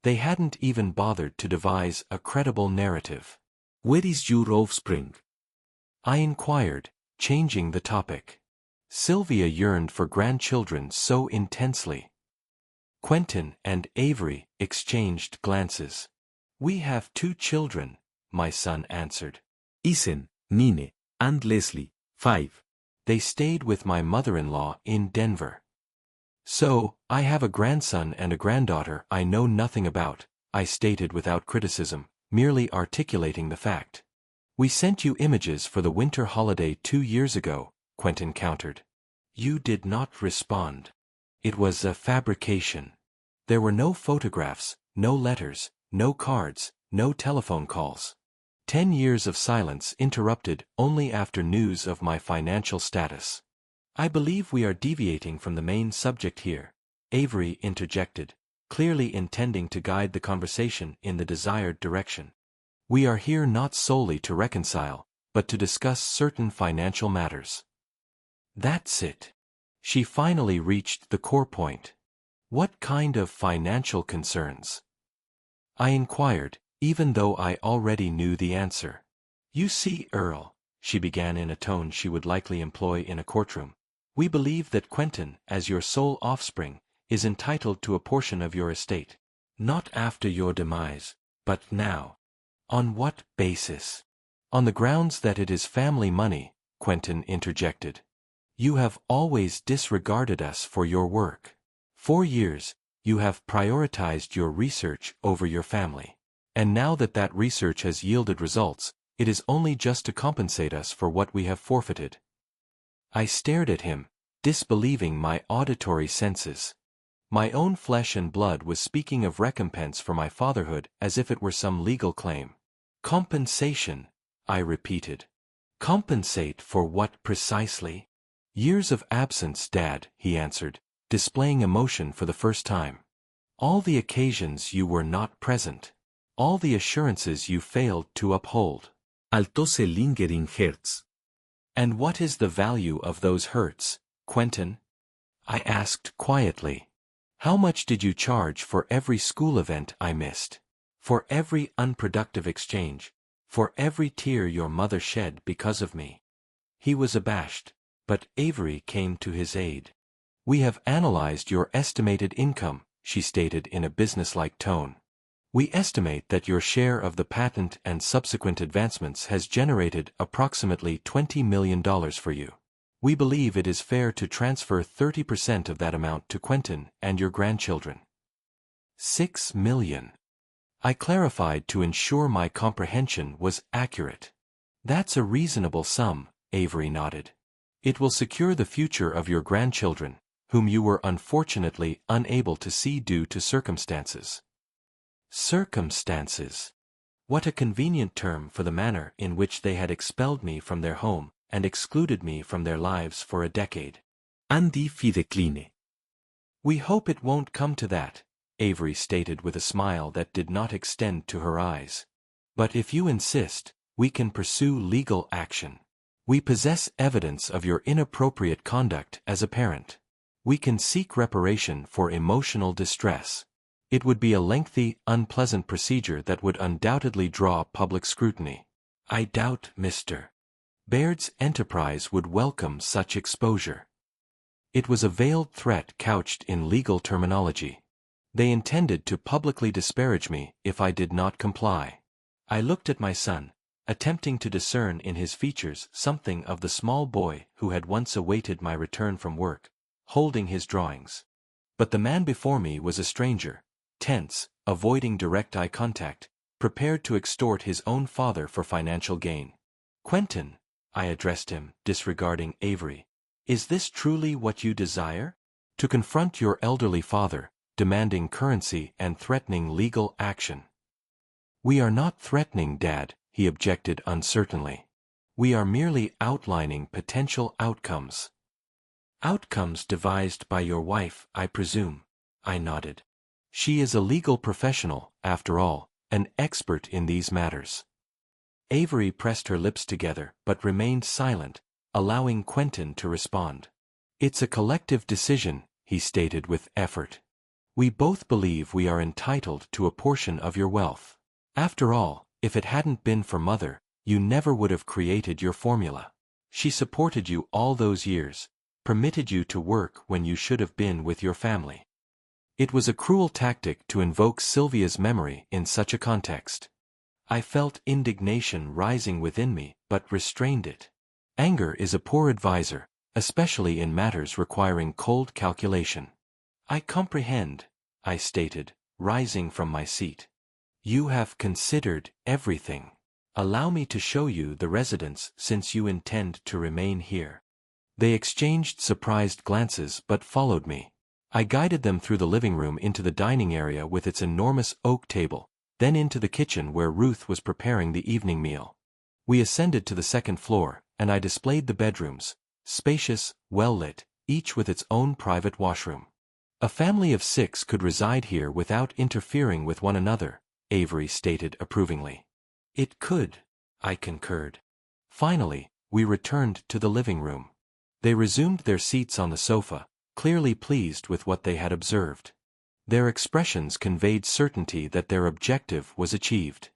They hadn't even bothered to devise a credible narrative. Where is your offspring? I inquired, changing the topic. Sylvia yearned for grandchildren so intensely. Quentin and Avery exchanged glances. We have 2 children, my son answered. Isen, Nine, and Leslie, 5. They stayed with my mother-in-law in Denver. So, I have a grandson and a granddaughter I know nothing about, I stated without criticism, merely articulating the fact. We sent you images for the winter holiday 2 years ago, Quentin countered. You did not respond. It was a fabrication. There were no photographs, no letters, no cards, no telephone calls. 10 years of silence interrupted only after news of my financial status. I believe we are deviating from the main subject here, Avery interjected, clearly intending to guide the conversation in the desired direction. We are here not solely to reconcile, but to discuss certain financial matters. That's it. She finally reached the core point. What kind of financial concerns? I inquired, even though I already knew the answer. You see, Earl, she began in a tone she would likely employ in a courtroom, we believe that Quentin, as your sole offspring, is entitled to a portion of your estate. Not after your demise, but now. On what basis? On the grounds that it is family money, Quentin interjected. You have always disregarded us for your work. 4 years, you have prioritized your research over your family. And now that that research has yielded results, it is only just to compensate us for what we have forfeited. I stared at him, disbelieving my auditory senses. My own flesh and blood was speaking of recompense for my fatherhood as if it were some legal claim. Compensation, I repeated. Compensate for what precisely? Years of absence, Dad, he answered, displaying emotion for the first time. All the occasions you were not present. All the assurances you failed to uphold. Altos el lingering hurts. And what is the value of those hurts, Quentin? I asked quietly. How much did you charge for every school event I missed? For every unproductive exchange? For every tear your mother shed because of me? He was abashed, but Avery came to his aid. We have analyzed your estimated income, she stated in a businesslike tone. We estimate that your share of the patent and subsequent advancements has generated approximately $20 million for you. We believe it is fair to transfer 30% of that amount to Quentin and your grandchildren. $6 million. I clarified to ensure my comprehension was accurate. That's a reasonable sum, Avery nodded. It will secure the future of your grandchildren, whom you were unfortunately unable to see due to circumstances. Circumstances. What a convenient term for the manner in which they had expelled me from their home and excluded me from their lives for a decade. Andi fi decline. We hope it won't come to that, Avery stated with a smile that did not extend to her eyes. But if you insist, we can pursue legal action. We possess evidence of your inappropriate conduct as a parent. We can seek reparation for emotional distress. It would be a lengthy, unpleasant procedure that would undoubtedly draw public scrutiny. I doubt Mr. Baird's enterprise would welcome such exposure. It was a veiled threat couched in legal terminology. They intended to publicly disparage me if I did not comply. I looked at my son, attempting to discern in his features something of the small boy who had once awaited my return from work, holding his drawings. But the man before me was a stranger, tense, avoiding direct eye contact, prepared to extort his own father for financial gain. "Quentin," I addressed him, disregarding Avery, "is this truly what you desire? To confront your elderly father, demanding currency and threatening legal action?" "We are not threatening, Dad," he objected uncertainly. "We are merely outlining potential outcomes." "Outcomes devised by your wife, I presume," I nodded. "She is a legal professional, after all, an expert in these matters." Avery pressed her lips together but remained silent, allowing Quentin to respond. "It's a collective decision," he stated with effort. "We both believe we are entitled to a portion of your wealth. After all, if it hadn't been for Mother, you never would have created your formula. She supported you all those years, permitted you to work when you should have been with your family." It was a cruel tactic to invoke Sylvia's memory in such a context. I felt indignation rising within me, but restrained it. Anger is a poor advisor, especially in matters requiring cold calculation. "I comprehend," I stated, rising from my seat. "You have considered everything. Allow me to show you the residence since you intend to remain here." They exchanged surprised glances but followed me. I guided them through the living room into the dining area with its enormous oak table, then into the kitchen where Ruth was preparing the evening meal. We ascended to the second floor, and I displayed the bedrooms, spacious, well-lit, each with its own private washroom. "A family of 6 could reside here without interfering with one another," Avery stated approvingly. "It could," I concurred. Finally, we returned to the living room. They resumed their seats on the sofa, clearly pleased with what they had observed. Their expressions conveyed certainty that their objective was achieved.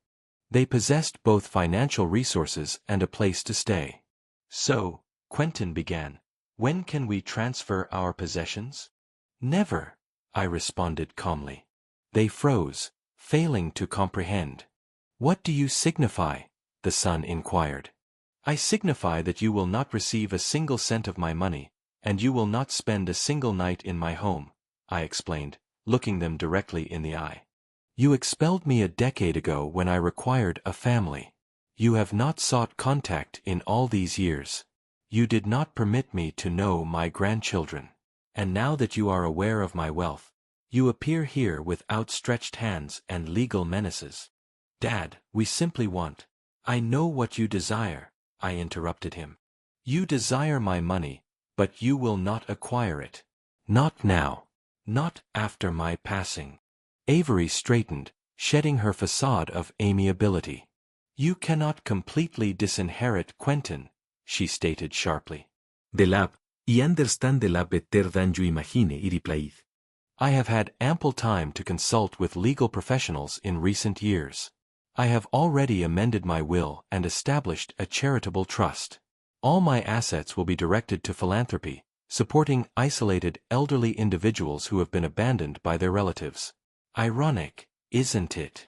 They possessed both financial resources and a place to stay. "So," Quentin began, "when can we transfer our possessions?" "Never," I responded calmly. They froze, failing to comprehend. "What do you signify?" the son inquired. "I signify that you will not receive a single cent of my money, and you will not spend a single night in my home," I explained, looking them directly in the eye. "You expelled me a decade ago when I required a family. You have not sought contact in all these years. You did not permit me to know my grandchildren. And now that you are aware of my wealth, you appear here with outstretched hands and legal menaces." "Dad, we simply want—" "I know what you desire," I interrupted him. "You desire my money, but you will not acquire it. Not now. Not after my passing." Avery straightened, shedding her facade of amiability. "You cannot completely disinherit Quentin," she stated sharply. "The lab, y understand the lab better than you imagine," he replied. "I have had ample time to consult with legal professionals in recent years. I have already amended my will and established a charitable trust. All my assets will be directed to philanthropy, supporting isolated elderly individuals who have been abandoned by their relatives. Ironic, isn't it?"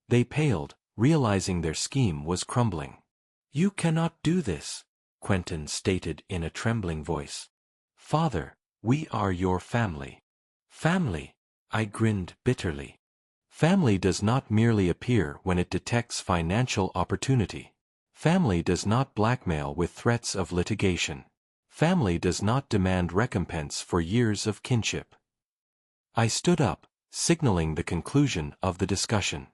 They paled, realizing their scheme was crumbling. "You cannot do this," Quentin stated in a trembling voice. "Father, we are your family." "Family?" I grinned bitterly. "Family does not merely appear when it detects financial opportunity. Family does not blackmail with threats of litigation. Family does not demand recompense for years of kinship." I stood up, signaling the conclusion of the discussion.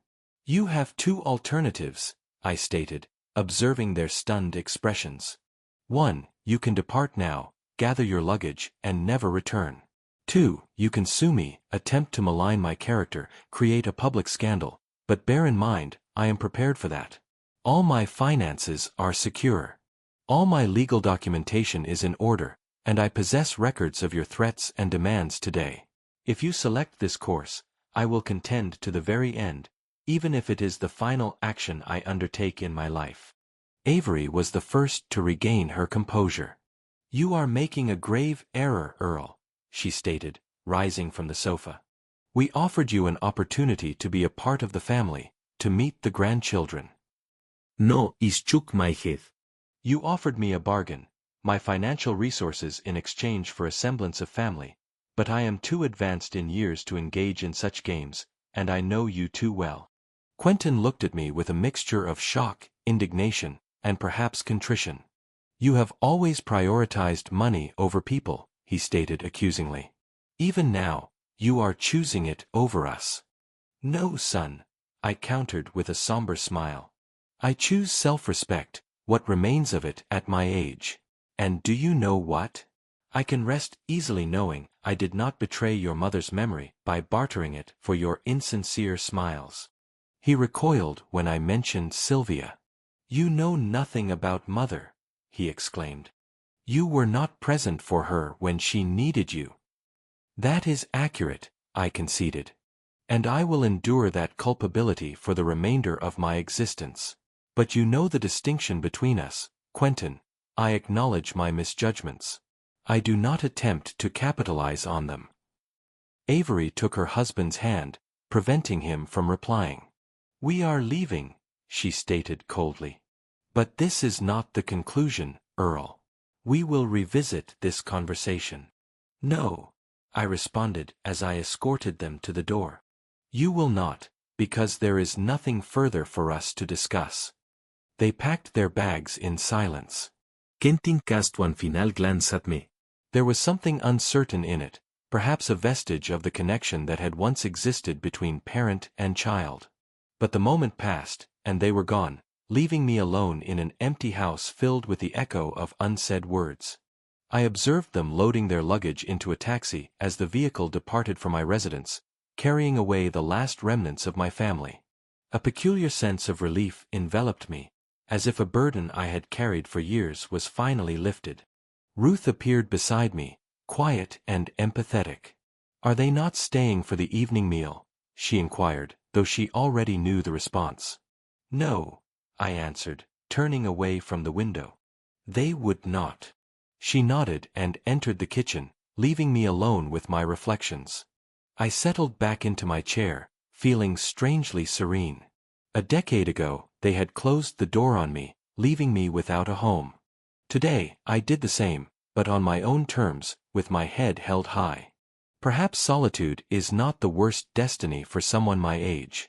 "You have 2 alternatives," I stated, observing their stunned expressions. "1, you can depart now, gather your luggage, and never return. 2, you can sue me, attempt to malign my character, create a public scandal, but bear in mind, I am prepared for that. All my finances are secure. All my legal documentation is in order, and I possess records of your threats and demands today. If you select this course, I will contend to the very end, even if it is the final action I undertake in my life. Avery was the first to regain her composure. You are making a grave error, Earl, she stated, rising from the sofa. We offered you an opportunity to be a part of the family, to meet the grandchildren. No, I shook my head. You offered me a bargain, my financial resources in exchange for a semblance of family, but I am too advanced in years to engage in such games, and I know you too well. Quentin looked at me with a mixture of shock, indignation, and perhaps contrition. You have always prioritized money over people, he stated accusingly. Even now, you are choosing it over us. No, son, I countered with a somber smile. I choose self-respect, what remains of it at my age. And do you know what? I can rest easily knowing I did not betray your mother's memory by bartering it for your insincere smiles. He recoiled when I mentioned Sylvia. You know nothing about mother, he exclaimed. You were not present for her when she needed you. That is accurate, I conceded. And I will endure that culpability for the remainder of my existence. But you know the distinction between us, Quentin. I acknowledge my misjudgments. I do not attempt to capitalize on them. Avery took her husband's hand, preventing him from replying. We are leaving, she stated coldly. But this is not the conclusion, Earl. We will revisit this conversation. No, I responded as I escorted them to the door. You will not, because there is nothing further for us to discuss. They packed their bags in silence. Quentin cast one final glance at me. There was something uncertain in it, perhaps a vestige of the connection that had once existed between parent and child. But the moment passed, and they were gone, leaving me alone in an empty house filled with the echo of unsaid words. I observed them loading their luggage into a taxi as the vehicle departed from my residence, carrying away the last remnants of my family. A peculiar sense of relief enveloped me, as if a burden I had carried for years was finally lifted. Ruth appeared beside me, quiet and empathetic. Are they not staying for the evening meal? She inquired, though she already knew the response. No, I answered, turning away from the window. They would not. She nodded and entered the kitchen, leaving me alone with my reflections. I settled back into my chair, feeling strangely serene. A decade ago, they had closed the door on me, leaving me without a home. Today, I did the same, but on my own terms, with my head held high. Perhaps solitude is not the worst destiny for someone my age.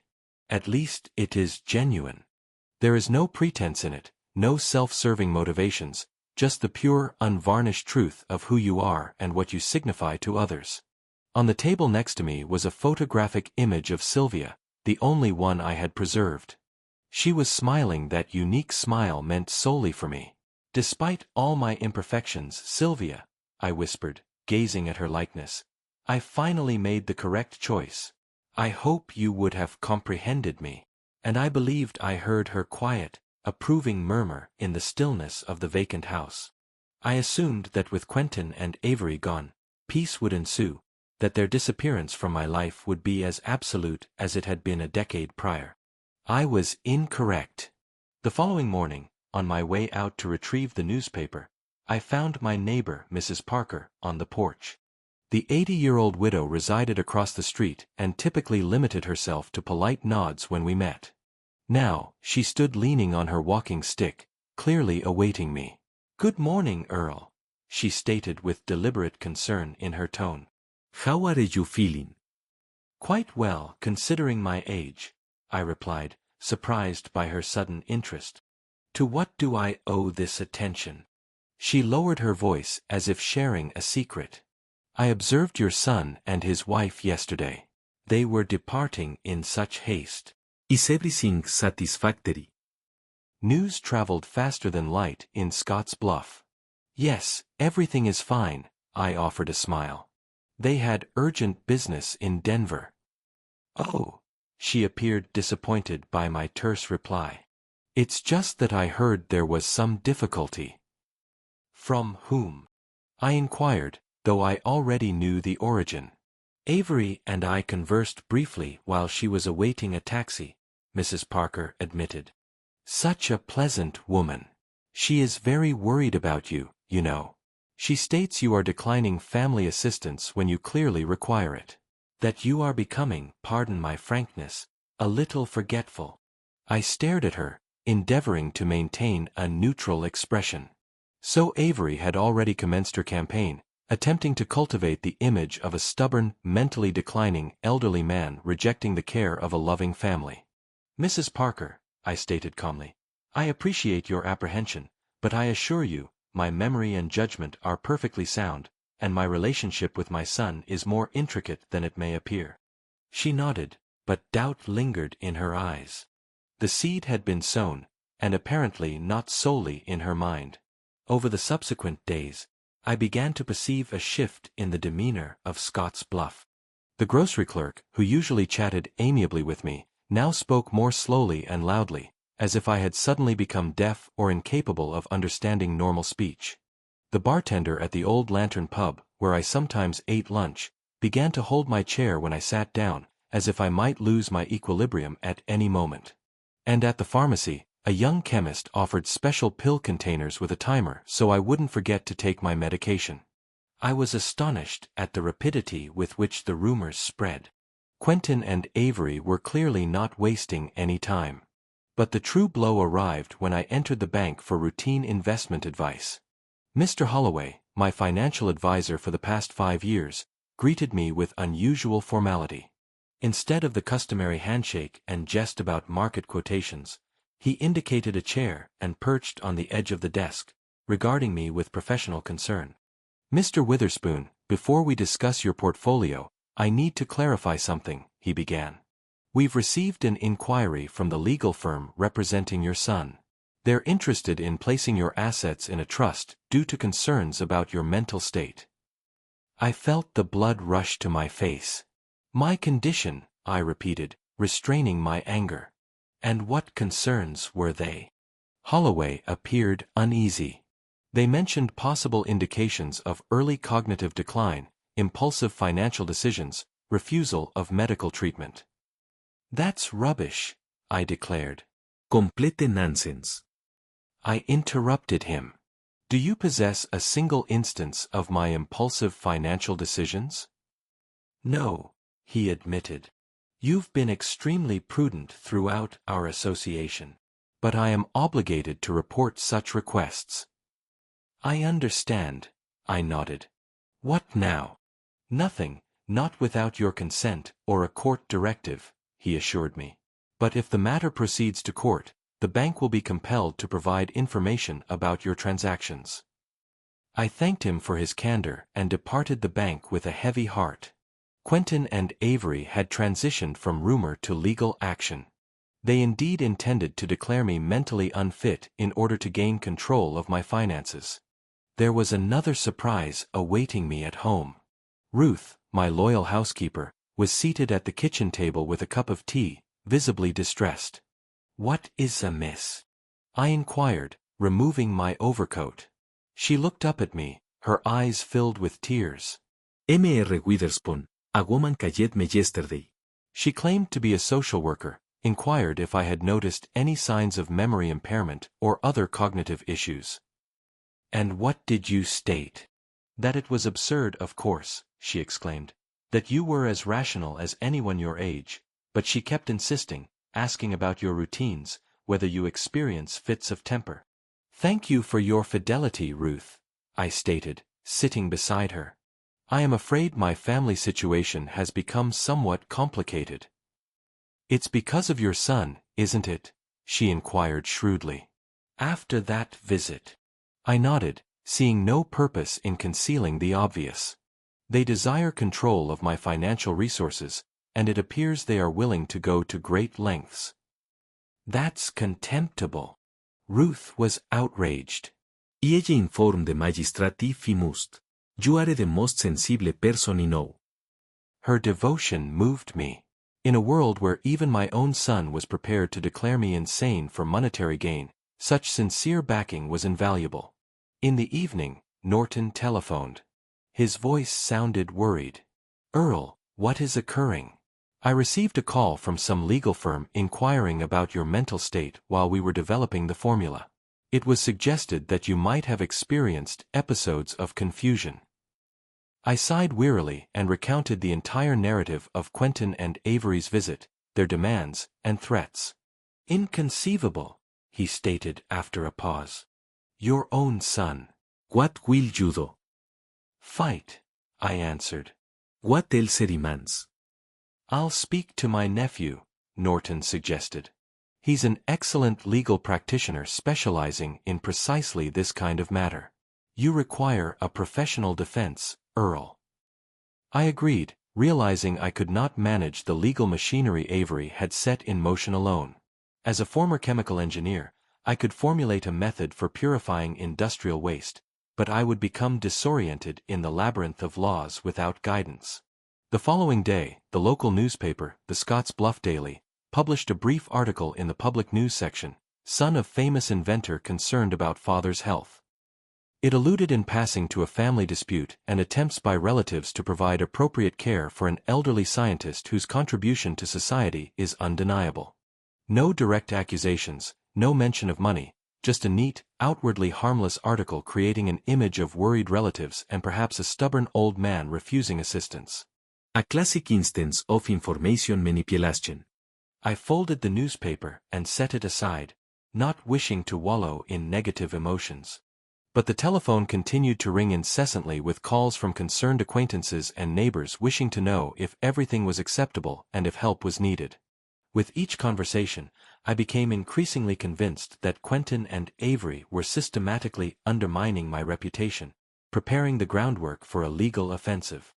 At least it is genuine. There is no pretense in it, no self-serving motivations, just the pure, unvarnished truth of who you are and what you signify to others. On the table next to me was a photographic image of Sylvia, the only one I had preserved. She was smiling that unique smile meant solely for me. Despite all my imperfections, Sylvia, I whispered, gazing at her likeness, I finally made the correct choice. I hope you would have comprehended me. And I believed I heard her quiet, approving murmur in the stillness of the vacant house. I assumed that with Quentin and Avery gone, peace would ensue, that their disappearance from my life would be as absolute as it had been a decade prior. I was incorrect. The following morning, on my way out to retrieve the newspaper, I found my neighbor, Mrs. Parker, on the porch. The 80-year-old widow resided across the street and typically limited herself to polite nods when we met. Now, she stood leaning on her walking stick, clearly awaiting me. Good morning, Earl, she stated with deliberate concern in her tone. How are you feeling? Quite well, considering my age, I replied, surprised by her sudden interest. To what do I owe this attention? She lowered her voice as if sharing a secret. I observed your son and his wife yesterday. They were departing in such haste. Is everything satisfactory? News traveled faster than light in Scotts Bluff. Yes, everything is fine, I offered a smile. They had urgent business in Denver. Oh, she appeared disappointed by my terse reply. It's just that I heard there was some difficulty. From whom? I inquired, though I already knew the origin. Avery and I conversed briefly while she was awaiting a taxi, Mrs. Parker admitted. Such a pleasant woman. She is very worried about you, you know. She states you are declining family assistance when you clearly require it. That you are becoming, pardon my frankness, a little forgetful. I stared at her, endeavoring to maintain a neutral expression. So Avery had already commenced her campaign, attempting to cultivate the image of a stubborn, mentally declining, elderly man rejecting the care of a loving family. Mrs. Parker, I stated calmly, I appreciate your apprehension, but I assure you, my memory and judgment are perfectly sound, and my relationship with my son is more intricate than it may appear. She nodded, but doubt lingered in her eyes. The seed had been sown, and apparently not solely in her mind. Over the subsequent days, I began to perceive a shift in the demeanor of Scott's Bluff. The grocery clerk, who usually chatted amiably with me, now spoke more slowly and loudly, as if I had suddenly become deaf or incapable of understanding normal speech. The bartender at the Old Lantern pub, where I sometimes ate lunch, began to hold my chair when I sat down, as if I might lose my equilibrium at any moment. And at the pharmacy, a young chemist offered special pill containers with a timer so I wouldn't forget to take my medication. I was astonished at the rapidity with which the rumors spread. Quentin and Avery were clearly not wasting any time. But the true blow arrived when I entered the bank for routine investment advice. Mr. Holloway, my financial advisor for the past 5 years, greeted me with unusual formality. Instead of the customary handshake and jest about market quotations, he indicated a chair and perched on the edge of the desk, regarding me with professional concern. Mr. Witherspoon, before we discuss your portfolio, I need to clarify something, he began. We've received an inquiry from the legal firm representing your son. They're interested in placing your assets in a trust due to concerns about your mental state. I felt the blood rush to my face. My condition, I repeated, restraining my anger. And what concerns were they? Holloway appeared uneasy. They mentioned possible indications of early cognitive decline, impulsive financial decisions, refusal of medical treatment. That's rubbish, I declared. Complete nonsense. I interrupted him. Do you possess a single instance of my impulsive financial decisions? No, he admitted. You've been extremely prudent throughout our association, but I am obligated to report such requests. I understand, I nodded. What now? Nothing, not without your consent or a court directive, he assured me. But if the matter proceeds to court, the bank will be compelled to provide information about your transactions. I thanked him for his candor and departed the bank with a heavy heart. Quentin and Avery had transitioned from rumor to legal action. They indeed intended to declare me mentally unfit in order to gain control of my finances. There was another surprise awaiting me at home. Ruth, my loyal housekeeper, was seated at the kitchen table with a cup of tea, visibly distressed. What is amiss? I inquired, removing my overcoat. She looked up at me, her eyes filled with tears. Mr. Witherspoon, a woman called me yesterday. She claimed to be a social worker, inquired if I had noticed any signs of memory impairment or other cognitive issues. And what did you state? That it was absurd, of course, she exclaimed. That you were as rational as anyone your age, but she kept insisting, asking about your routines, whether you experience fits of temper. Thank you for your fidelity, Ruth, I stated, sitting beside her. I am afraid my family situation has become somewhat complicated. It's because of your son, isn't it? She inquired shrewdly. After that visit. I nodded, seeing no purpose in concealing the obvious. They desire control of my financial resources, and it appears they are willing to go to great lengths. That's contemptible. Ruth was outraged. Ella informed the magistrati fi must. You are the most sensible person I know. Her devotion moved me. In a world where even my own son was prepared to declare me insane for monetary gain, such sincere backing was invaluable. In the evening, Norton telephoned. His voice sounded worried. "Earl, what is occurring? I received a call from some legal firm inquiring about your mental state while we were developing the formula. It was suggested that you might have experienced episodes of confusion." I sighed wearily and recounted the entire narrative of Quentin and Avery's visit, their demands and threats. "Inconceivable," he stated after a pause. "Your own son." "What will you do?" "Fight," I answered. "What else demands?" "I'll speak to my nephew," Norton suggested. "He's an excellent legal practitioner specializing in precisely this kind of matter. You require a professional defense, Earl." I agreed, realizing I could not manage the legal machinery Avery had set in motion alone. As a former chemical engineer, I could formulate a method for purifying industrial waste, but I would become disoriented in the labyrinth of laws without guidance. The following day, the local newspaper, the Scotts Bluff Daily, published a brief article in the public news section, "Son of famous inventor concerned about father's health." It alluded in passing to a family dispute and attempts by relatives to provide appropriate care for an elderly scientist whose contribution to society is undeniable. No direct accusations, no mention of money, just a neat, outwardly harmless article creating an image of worried relatives and perhaps a stubborn old man refusing assistance. A classic instance of information manipulation. I folded the newspaper and set it aside, not wishing to wallow in negative emotions. But the telephone continued to ring incessantly with calls from concerned acquaintances and neighbors wishing to know if everything was acceptable and if help was needed. With each conversation, I became increasingly convinced that Quentin and Avery were systematically undermining my reputation, preparing the groundwork for a legal offensive.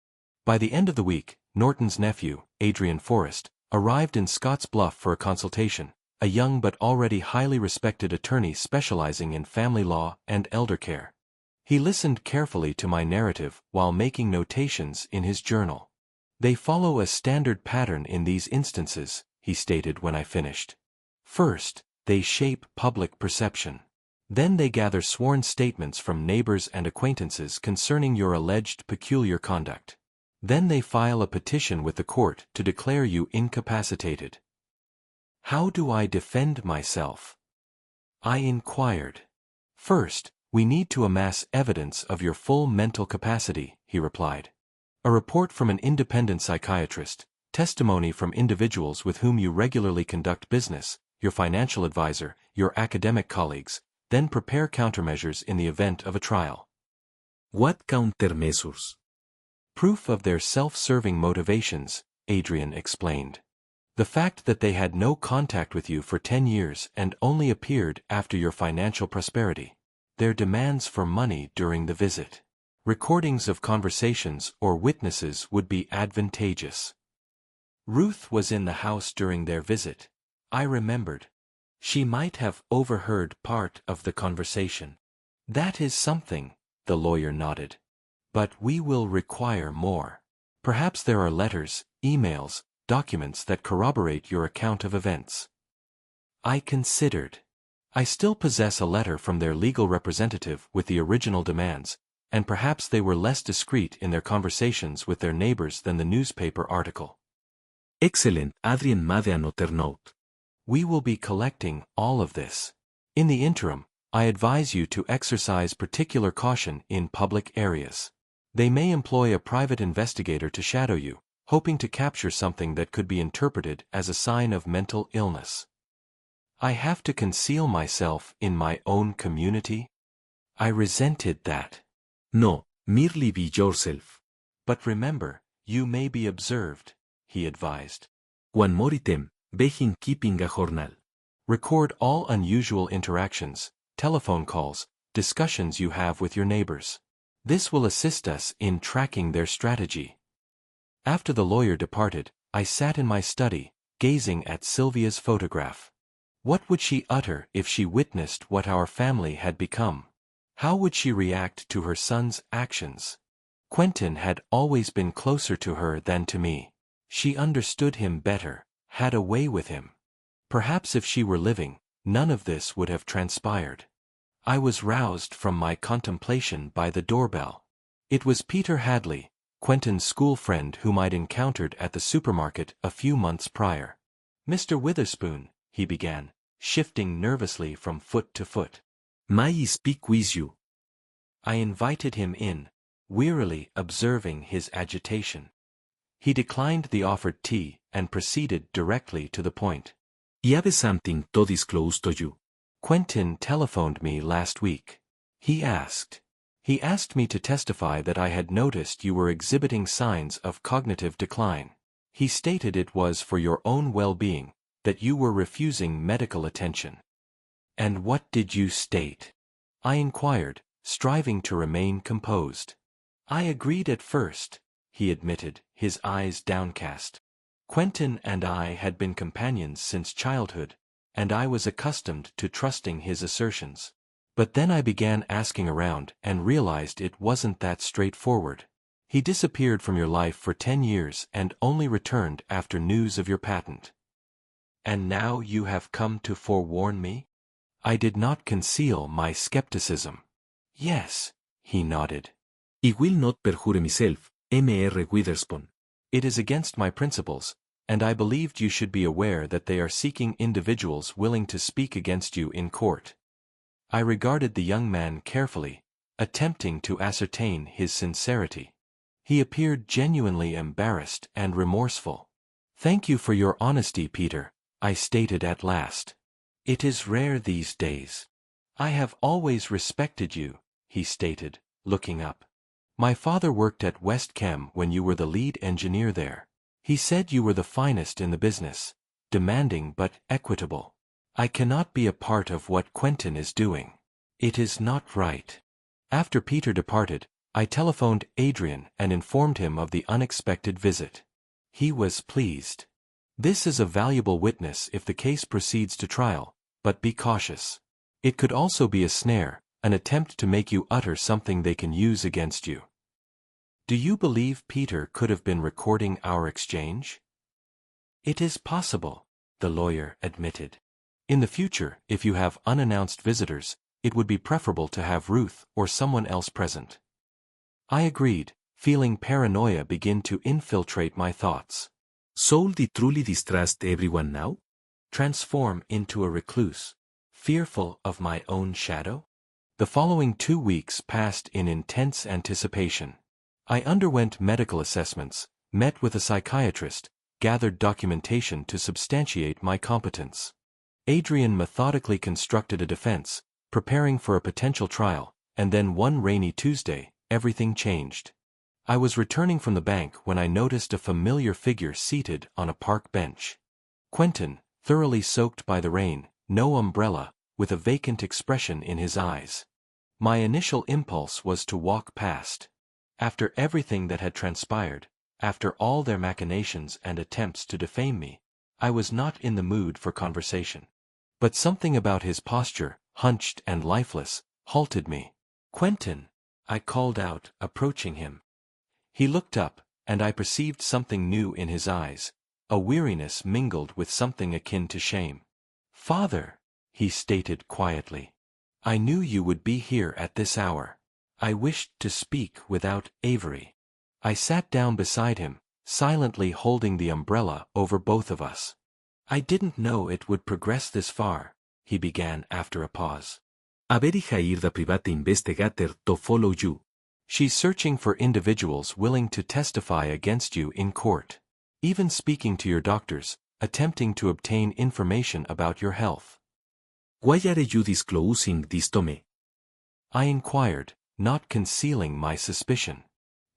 By the end of the week, Norton's nephew, Adrian Forrest, arrived in Scotts Bluff for a consultation, a young but already highly respected attorney specializing in family law and elder care. He listened carefully to my narrative while making notations in his journal. "They follow a standard pattern in these instances," he stated when I finished. "First, they shape public perception. Then they gather sworn statements from neighbors and acquaintances concerning your alleged peculiar conduct. Then they file a petition with the court to declare you incapacitated." "How do I defend myself?" I inquired. "First, we need to amass evidence of your full mental capacity," he replied. "A report from an independent psychiatrist, testimony from individuals with whom you regularly conduct business, your financial advisor, your academic colleagues, then prepare countermeasures in the event of a trial." "What countermeasures?" "Proof of their self-serving motivations," Adrian explained. "The fact that they had no contact with you for 10 years and only appeared after your financial prosperity. Their demands for money during the visit. Recordings of conversations or witnesses would be advantageous." Ruth was in the house during their visit. I remembered. She might have overheard part of the conversation. "That is something," the lawyer nodded. "But we will require more. Perhaps there are letters, emails, documents that corroborate your account of events." I considered. I still possess a letter from their legal representative with the original demands, and perhaps they were less discreet in their conversations with their neighbors than the newspaper article. Excellent, Adrien made another note. "We will be collecting all of this. In the interim, I advise you to exercise particular caution in public areas. They may employ a private investigator to shadow you, hoping to capture something that could be interpreted as a sign of mental illness." I have to conceal myself in my own community? I resented that. "No, merely be yourself." "But remember, you may be observed," he advised. "One more item, begin keeping a journal." "Record all unusual interactions, telephone calls, discussions you have with your neighbors. This will assist us in tracking their strategy." After the lawyer departed, I sat in my study, gazing at Sylvia's photograph. What would she utter if she witnessed what our family had become? How would she react to her son's actions? Quentin had always been closer to her than to me. She understood him better, had a way with him. Perhaps if she were living, none of this would have transpired. I was roused from my contemplation by the doorbell. It was Peter Hadley, Quentin's school friend whom I'd encountered at the supermarket a few months prior. "Mr. Witherspoon," he began, shifting nervously from foot to foot. "May I speak with you?" I invited him in, wearily observing his agitation. He declined the offered tea and proceeded directly to the point. "I have something to disclose to you." "Quentin telephoned me last week. He asked me to testify that I had noticed you were exhibiting signs of cognitive decline. He stated it was for your own well-being, that you were refusing medical attention." "And what did you state?" I inquired, striving to remain composed. "I agreed at first," he admitted, his eyes downcast. "Quentin and I had been companions since childhood, and I was accustomed to trusting his assertions. But then I began asking around and realized it wasn't that straightforward. He disappeared from your life for 10 years and only returned after news of your patent. And now you have come to forewarn me?" I did not conceal my skepticism. "Yes," he nodded. "I will not perjure myself, Mr. Witherspoon." "It is against my principles, and I believed you should be aware that they are seeking individuals willing to speak against you in court." I regarded the young man carefully, attempting to ascertain his sincerity. He appeared genuinely embarrassed and remorseful. "Thank you for your honesty, Peter," I stated at last. "It is rare these days." "I have always respected you," he stated, looking up. "My father worked at West Chem when you were the lead engineer there. He said you were the finest in the business, demanding but equitable. I cannot be a part of what Quentin is doing. It is not right." After Peter departed, I telephoned Adrian and informed him of the unexpected visit. He was pleased. "This is a valuable witness if the case proceeds to trial, but be cautious. It could also be a snare, an attempt to make you utter something they can use against you." "Do you believe Peter could have been recording our exchange?" "It is possible," the lawyer admitted. "In the future, if you have unannounced visitors, it would be preferable to have Ruth or someone else present." I agreed, feeling paranoia begin to infiltrate my thoughts. "Should I truly distrust everyone now? Transform into a recluse, fearful of my own shadow?" The following 2 weeks passed in intense anticipation. I underwent medical assessments, met with a psychiatrist, gathered documentation to substantiate my competence. Adrian methodically constructed a defense, preparing for a potential trial, and then one rainy Tuesday, everything changed. I was returning from the bank when I noticed a familiar figure seated on a park bench. Quentin, thoroughly soaked by the rain, no umbrella, with a vacant expression in his eyes. My initial impulse was to walk past. After everything that had transpired, after all their machinations and attempts to defame me, I was not in the mood for conversation. But something about his posture, hunched and lifeless, halted me. "Quentin," I called out, approaching him. He looked up, and I perceived something new in his eyes, a weariness mingled with something akin to shame. "Father," he stated quietly, "I knew you would be here at this hour. I wished to speak without Avery." I sat down beside him, silently holding the umbrella over both of us. "I didn't know it would progress this far," he began after a pause. "Avery hired a private investigator to follow you." "She's searching for individuals willing to testify against you in court. Even speaking to your doctors, attempting to obtain information about your health." "Why are you disclosing this to me?" I inquired, not concealing my suspicion.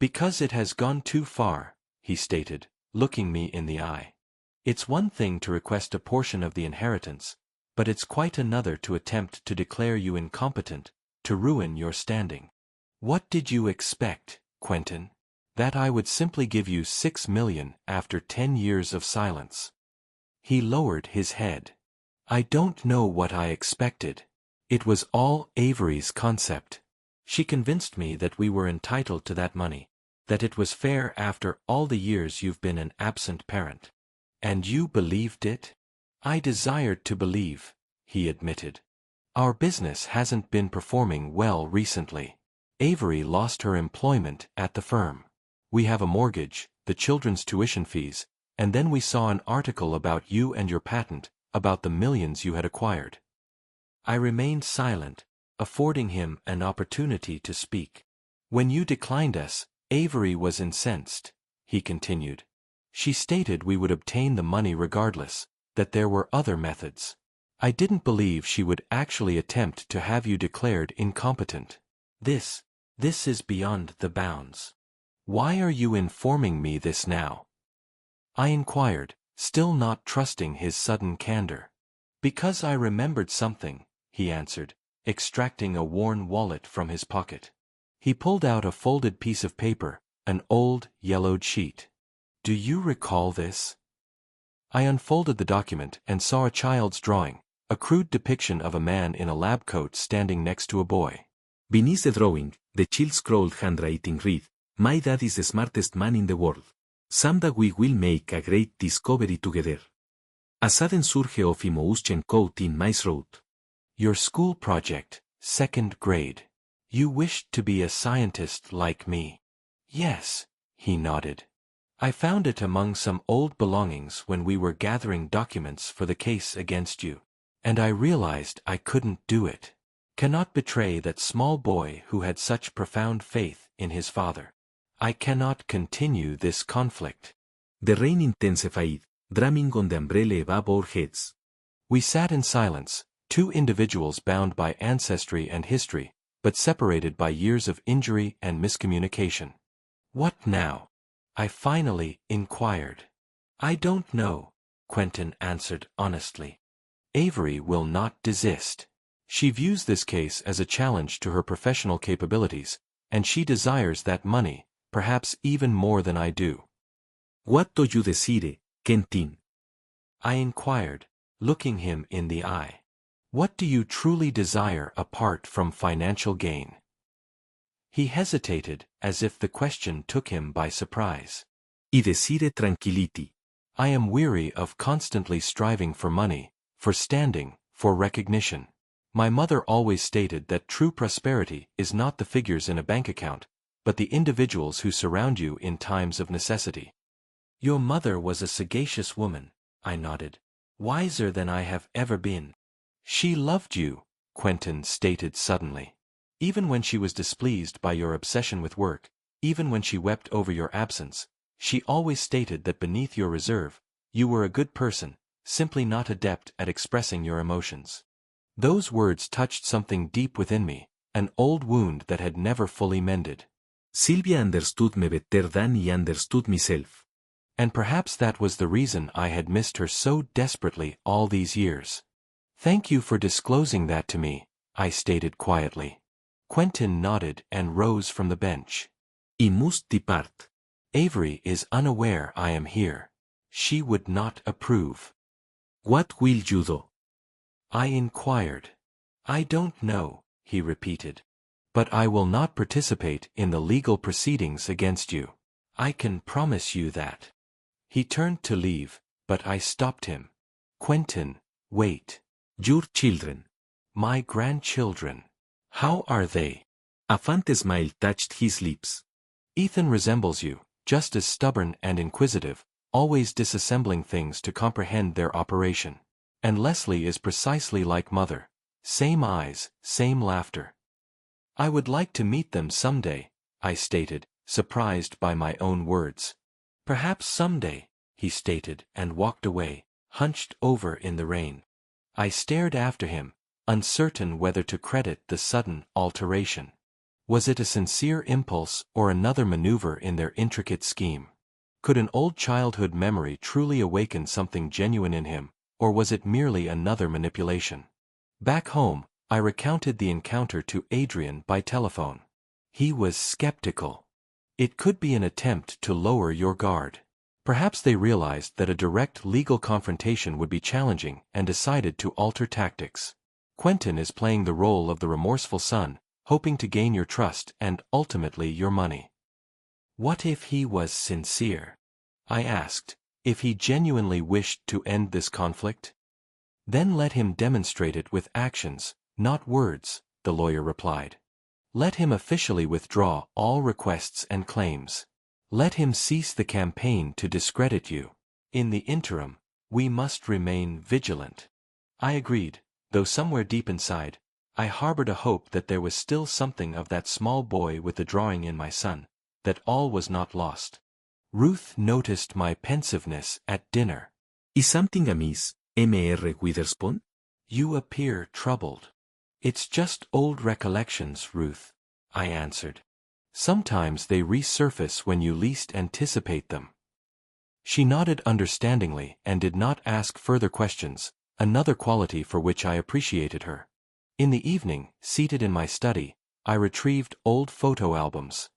"Because it has gone too far," he stated, looking me in the eye. "It's one thing to request a portion of the inheritance, but it's quite another to attempt to declare you incompetent, to ruin your standing. What did you expect, Quentin? That I would simply give you 6 million after 10 years of silence?" He lowered his head. "I don't know what I expected. It was all Avery's concept. She convinced me that we were entitled to that money, That it was fair after all the years you've been an absent parent. And you believed it? I desired to believe, he admitted. Our business hasn't been performing well recently. Avery lost her employment at the firm. We have a mortgage, the children's tuition fees, and then we saw an article about you and your patent, about the millions you had acquired. I remained silent, affording him an opportunity to speak. When you declined us, Avery was incensed, he continued. She stated we would obtain the money regardless, that there were other methods. I didn't believe she would actually attempt to have you declared incompetent. This is beyond the bounds. Why are you informing me this now? I inquired, still not trusting his sudden candor. Because I remembered something, he answered, extracting a worn wallet from his pocket. He pulled out a folded piece of paper, an old, yellowed sheet. Do you recall this? I unfolded the document and saw a child's drawing, a crude depiction of a man in a lab coat standing next to a boy. Beneath the drawing, the child scrawled handwriting read, "My dad is the smartest man in the world. Someday we will make a great discovery together." A sudden surge of emotion caught in my throat. Your school project, 2nd grade. You wished to be a scientist like me. Yes, he nodded. I found it among some old belongings when we were gathering documents for the case against you. And I realized I couldn't do it. Cannot betray that small boy who had such profound faith in his father. I cannot continue this conflict. The rain intensified, drumming on the umbrella above our heads. We sat in silence, two individuals bound by ancestry and history, but separated by years of injury and miscommunication. What now? I finally inquired. I don't know, Quentin answered honestly. Avery will not desist. She views this case as a challenge to her professional capabilities, and she desires that money, perhaps even more than I do. What do you desire, Quentin? I inquired, looking him in the eye. What do you truly desire apart from financial gain? He hesitated, as if the question took him by surprise. I desire tranquillity. I am weary of constantly striving for money, for standing, for recognition. My mother always stated that true prosperity is not the figures in a bank account, but the individuals who surround you in times of necessity. Your mother was a sagacious woman, I nodded. Wiser than I have ever been. She loved you, Quentin stated suddenly. Even when she was displeased by your obsession with work, even when she wept over your absence, she always stated that beneath your reserve, you were a good person, simply not adept at expressing your emotions. Those words touched something deep within me, an old wound that had never fully mended. Sylvia understood me better than I understood myself. And perhaps that was the reason I had missed her so desperately all these years. Thank you for disclosing that to me, I stated quietly. Quentin nodded and rose from the bench. I must depart. Avery is unaware I am here. She would not approve. What will you do? I inquired. I don't know, he repeated. But I will not participate in the legal proceedings against you. I can promise you that. He turned to leave, but I stopped him. Quentin, wait. Your children. My grandchildren. How are they? A faint smile touched his lips. Ethan resembles you, just as stubborn and inquisitive, always disassembling things to comprehend their operation. And Leslie is precisely like mother. Same eyes, same laughter. I would like to meet them someday, I stated, surprised by my own words. Perhaps someday, he stated and walked away, hunched over in the rain. I stared after him, uncertain whether to credit the sudden alteration. Was it a sincere impulse or another maneuver in their intricate scheme? Could an old childhood memory truly awaken something genuine in him, or was it merely another manipulation? Back home, I recounted the encounter to Adrian by telephone. He was skeptical. It could be an attempt to lower your guard. Perhaps they realized that a direct legal confrontation would be challenging and decided to alter tactics. Quentin is playing the role of the remorseful son, hoping to gain your trust and ultimately your money. What if he was sincere? I asked. If he genuinely wished to end this conflict? Then let him demonstrate it with actions, not words, the lawyer replied. Let him officially withdraw all requests and claims. Let him cease the campaign to discredit you. In the interim, we must remain vigilant. I agreed, though somewhere deep inside, I harbored a hope that there was still something of that small boy with the drawing in my son, that all was not lost. Ruth noticed my pensiveness at dinner. ¿Y something amiss, Mr. Witherspoon? You appear troubled. It's just old recollections, Ruth, I answered. Sometimes they resurface when you least anticipate them. She nodded understandingly and did not ask further questions, another quality for which I appreciated her. In the evening, seated in my study, I retrieved old photo albums.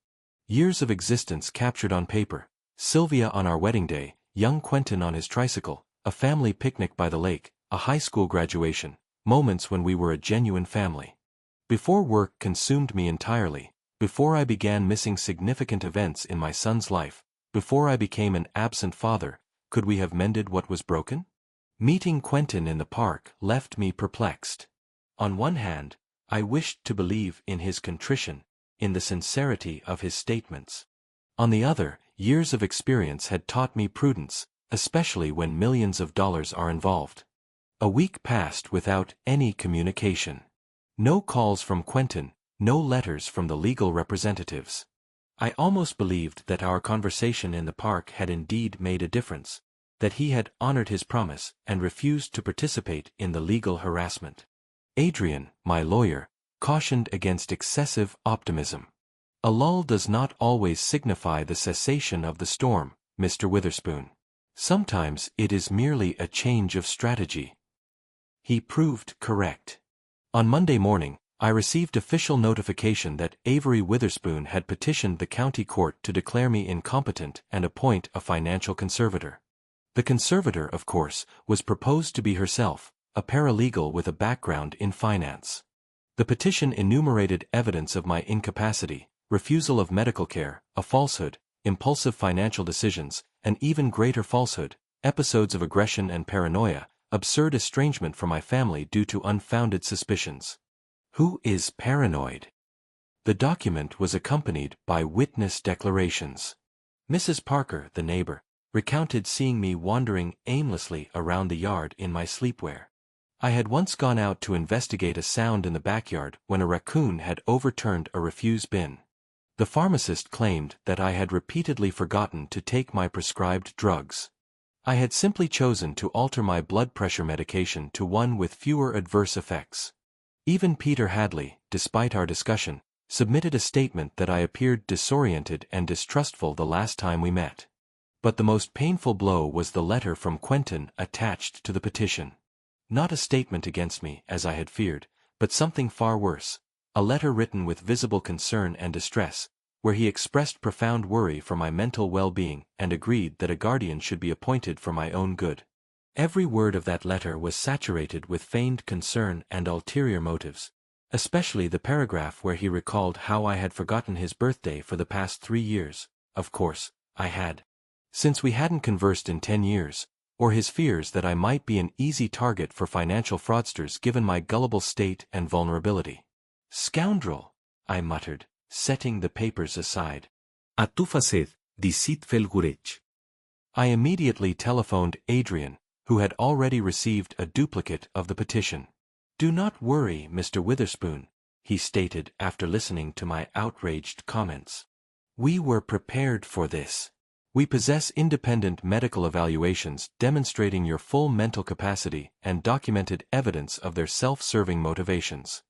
Years of existence captured on paper, Sylvia on our wedding day, young Quentin on his tricycle, a family picnic by the lake, a high school graduation, moments when we were a genuine family. Before work consumed me entirely, before I began missing significant events in my son's life, before I became an absent father, could we have mended what was broken? Meeting Quentin in the park left me perplexed. On one hand, I wished to believe in his contrition, in the sincerity of his statements. On the other, years of experience had taught me prudence, especially when millions of dollars are involved. A week passed without any communication. No calls from Quentin, no letters from the legal representatives. I almost believed that our conversation in the park had indeed made a difference, that he had honored his promise and refused to participate in the legal harassment. Adrian, my lawyer, cautioned against excessive optimism. A lull does not always signify the cessation of the storm, Mr. Witherspoon. Sometimes it is merely a change of strategy. He proved correct. On Monday morning, I received official notification that Avery Witherspoon had petitioned the county court to declare me incompetent and appoint a financial conservator. The conservator, of course, was proposed to be herself, a paralegal with a background in finance. The petition enumerated evidence of my incapacity, refusal of medical care, a falsehood, impulsive financial decisions, an even greater falsehood, episodes of aggression and paranoia, absurd estrangement from my family due to unfounded suspicions. Who is paranoid? The document was accompanied by witness declarations. Mrs. Parker, the neighbor, recounted seeing me wandering aimlessly around the yard in my sleepwear. I had once gone out to investigate a sound in the backyard when a raccoon had overturned a refuse bin. The pharmacist claimed that I had repeatedly forgotten to take my prescribed drugs. I had simply chosen to alter my blood pressure medication to one with fewer adverse effects. Even Peter Hadley, despite our discussion, submitted a statement that I appeared disoriented and distrustful the last time we met. But the most painful blow was the letter from Quentin attached to the petition. Not a statement against me, as I had feared, but something far worse, a letter written with visible concern and distress, where he expressed profound worry for my mental well-being and agreed that a guardian should be appointed for my own good. Every word of that letter was saturated with feigned concern and ulterior motives, especially the paragraph where he recalled how I had forgotten his birthday for the past 3 years. Of course, I had. Since we hadn't conversed in 10 years, or his fears that I might be an easy target for financial fraudsters given my gullible state and vulnerability. Scoundrel, I muttered, setting the papers aside. A tu faced, deceitful wretch. I immediately telephoned Adrian, who had already received a duplicate of the petition. Do not worry, Mr. Witherspoon, he stated after listening to my outraged comments. We were prepared for this. We possess independent medical evaluations demonstrating your full mental capacity and documented evidence of their self-serving motivations.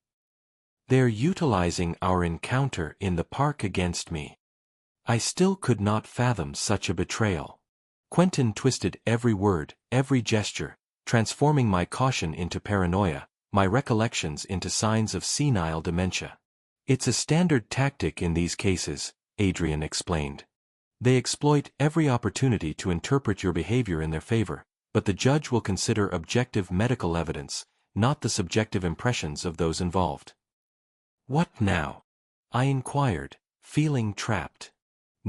They're utilizing our encounter in the park against me. I still could not fathom such a betrayal. Quentin twisted every word, every gesture, transforming my caution into paranoia, my recollections into signs of senile dementia. It's a standard tactic in these cases, Adrian explained. They exploit every opportunity to interpret your behavior in their favor, but the judge will consider objective medical evidence, not the subjective impressions of those involved. What now? I inquired, feeling trapped.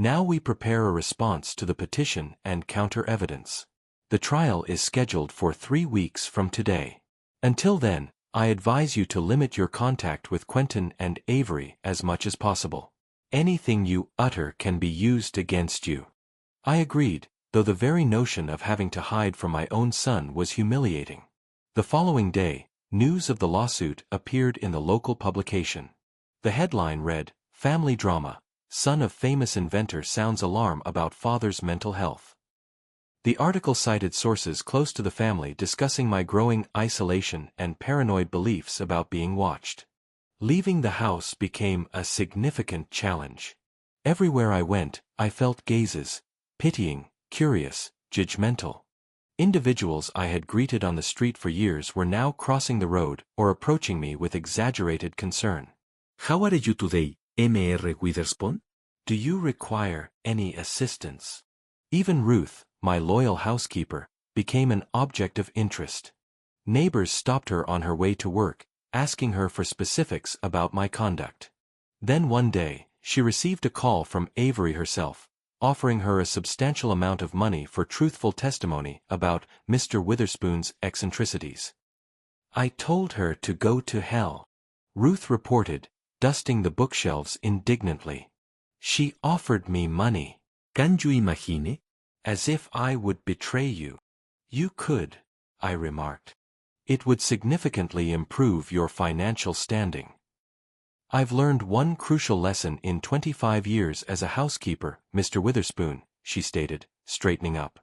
Now we prepare a response to the petition and counter-evidence. The trial is scheduled for 3 weeks from today. Until then, I advise you to limit your contact with Quentin and Avery as much as possible. Anything you utter can be used against you." I agreed, though the very notion of having to hide from my own son was humiliating. The following day, news of the lawsuit appeared in the local publication. The headline read, "Family Drama, Son of Famous Inventor Sounds Alarm About Father's Mental Health." The article cited sources close to the family discussing my growing isolation and paranoid beliefs about being watched. Leaving the house became a significant challenge. Everywhere I went, I felt gazes, pitying, curious, judgmental. Individuals I had greeted on the street for years were now crossing the road or approaching me with exaggerated concern. "How are you today, Mr. Witherspoon? Do you require any assistance?" Even Ruth, my loyal housekeeper, became an object of interest. Neighbors stopped her on her way to work, asking her for specifics about my conduct. Then one day, she received a call from Avery herself, offering her a substantial amount of money for truthful testimony about Mr. Witherspoon's eccentricities. "I told her to go to hell," Ruth reported, dusting the bookshelves indignantly. "She offered me money." "Can you imagine?" "As if I would betray you." "You could," I remarked. "It would significantly improve your financial standing." "I've learned one crucial lesson in 25 years as a housekeeper, Mr. Witherspoon," she stated, straightening up.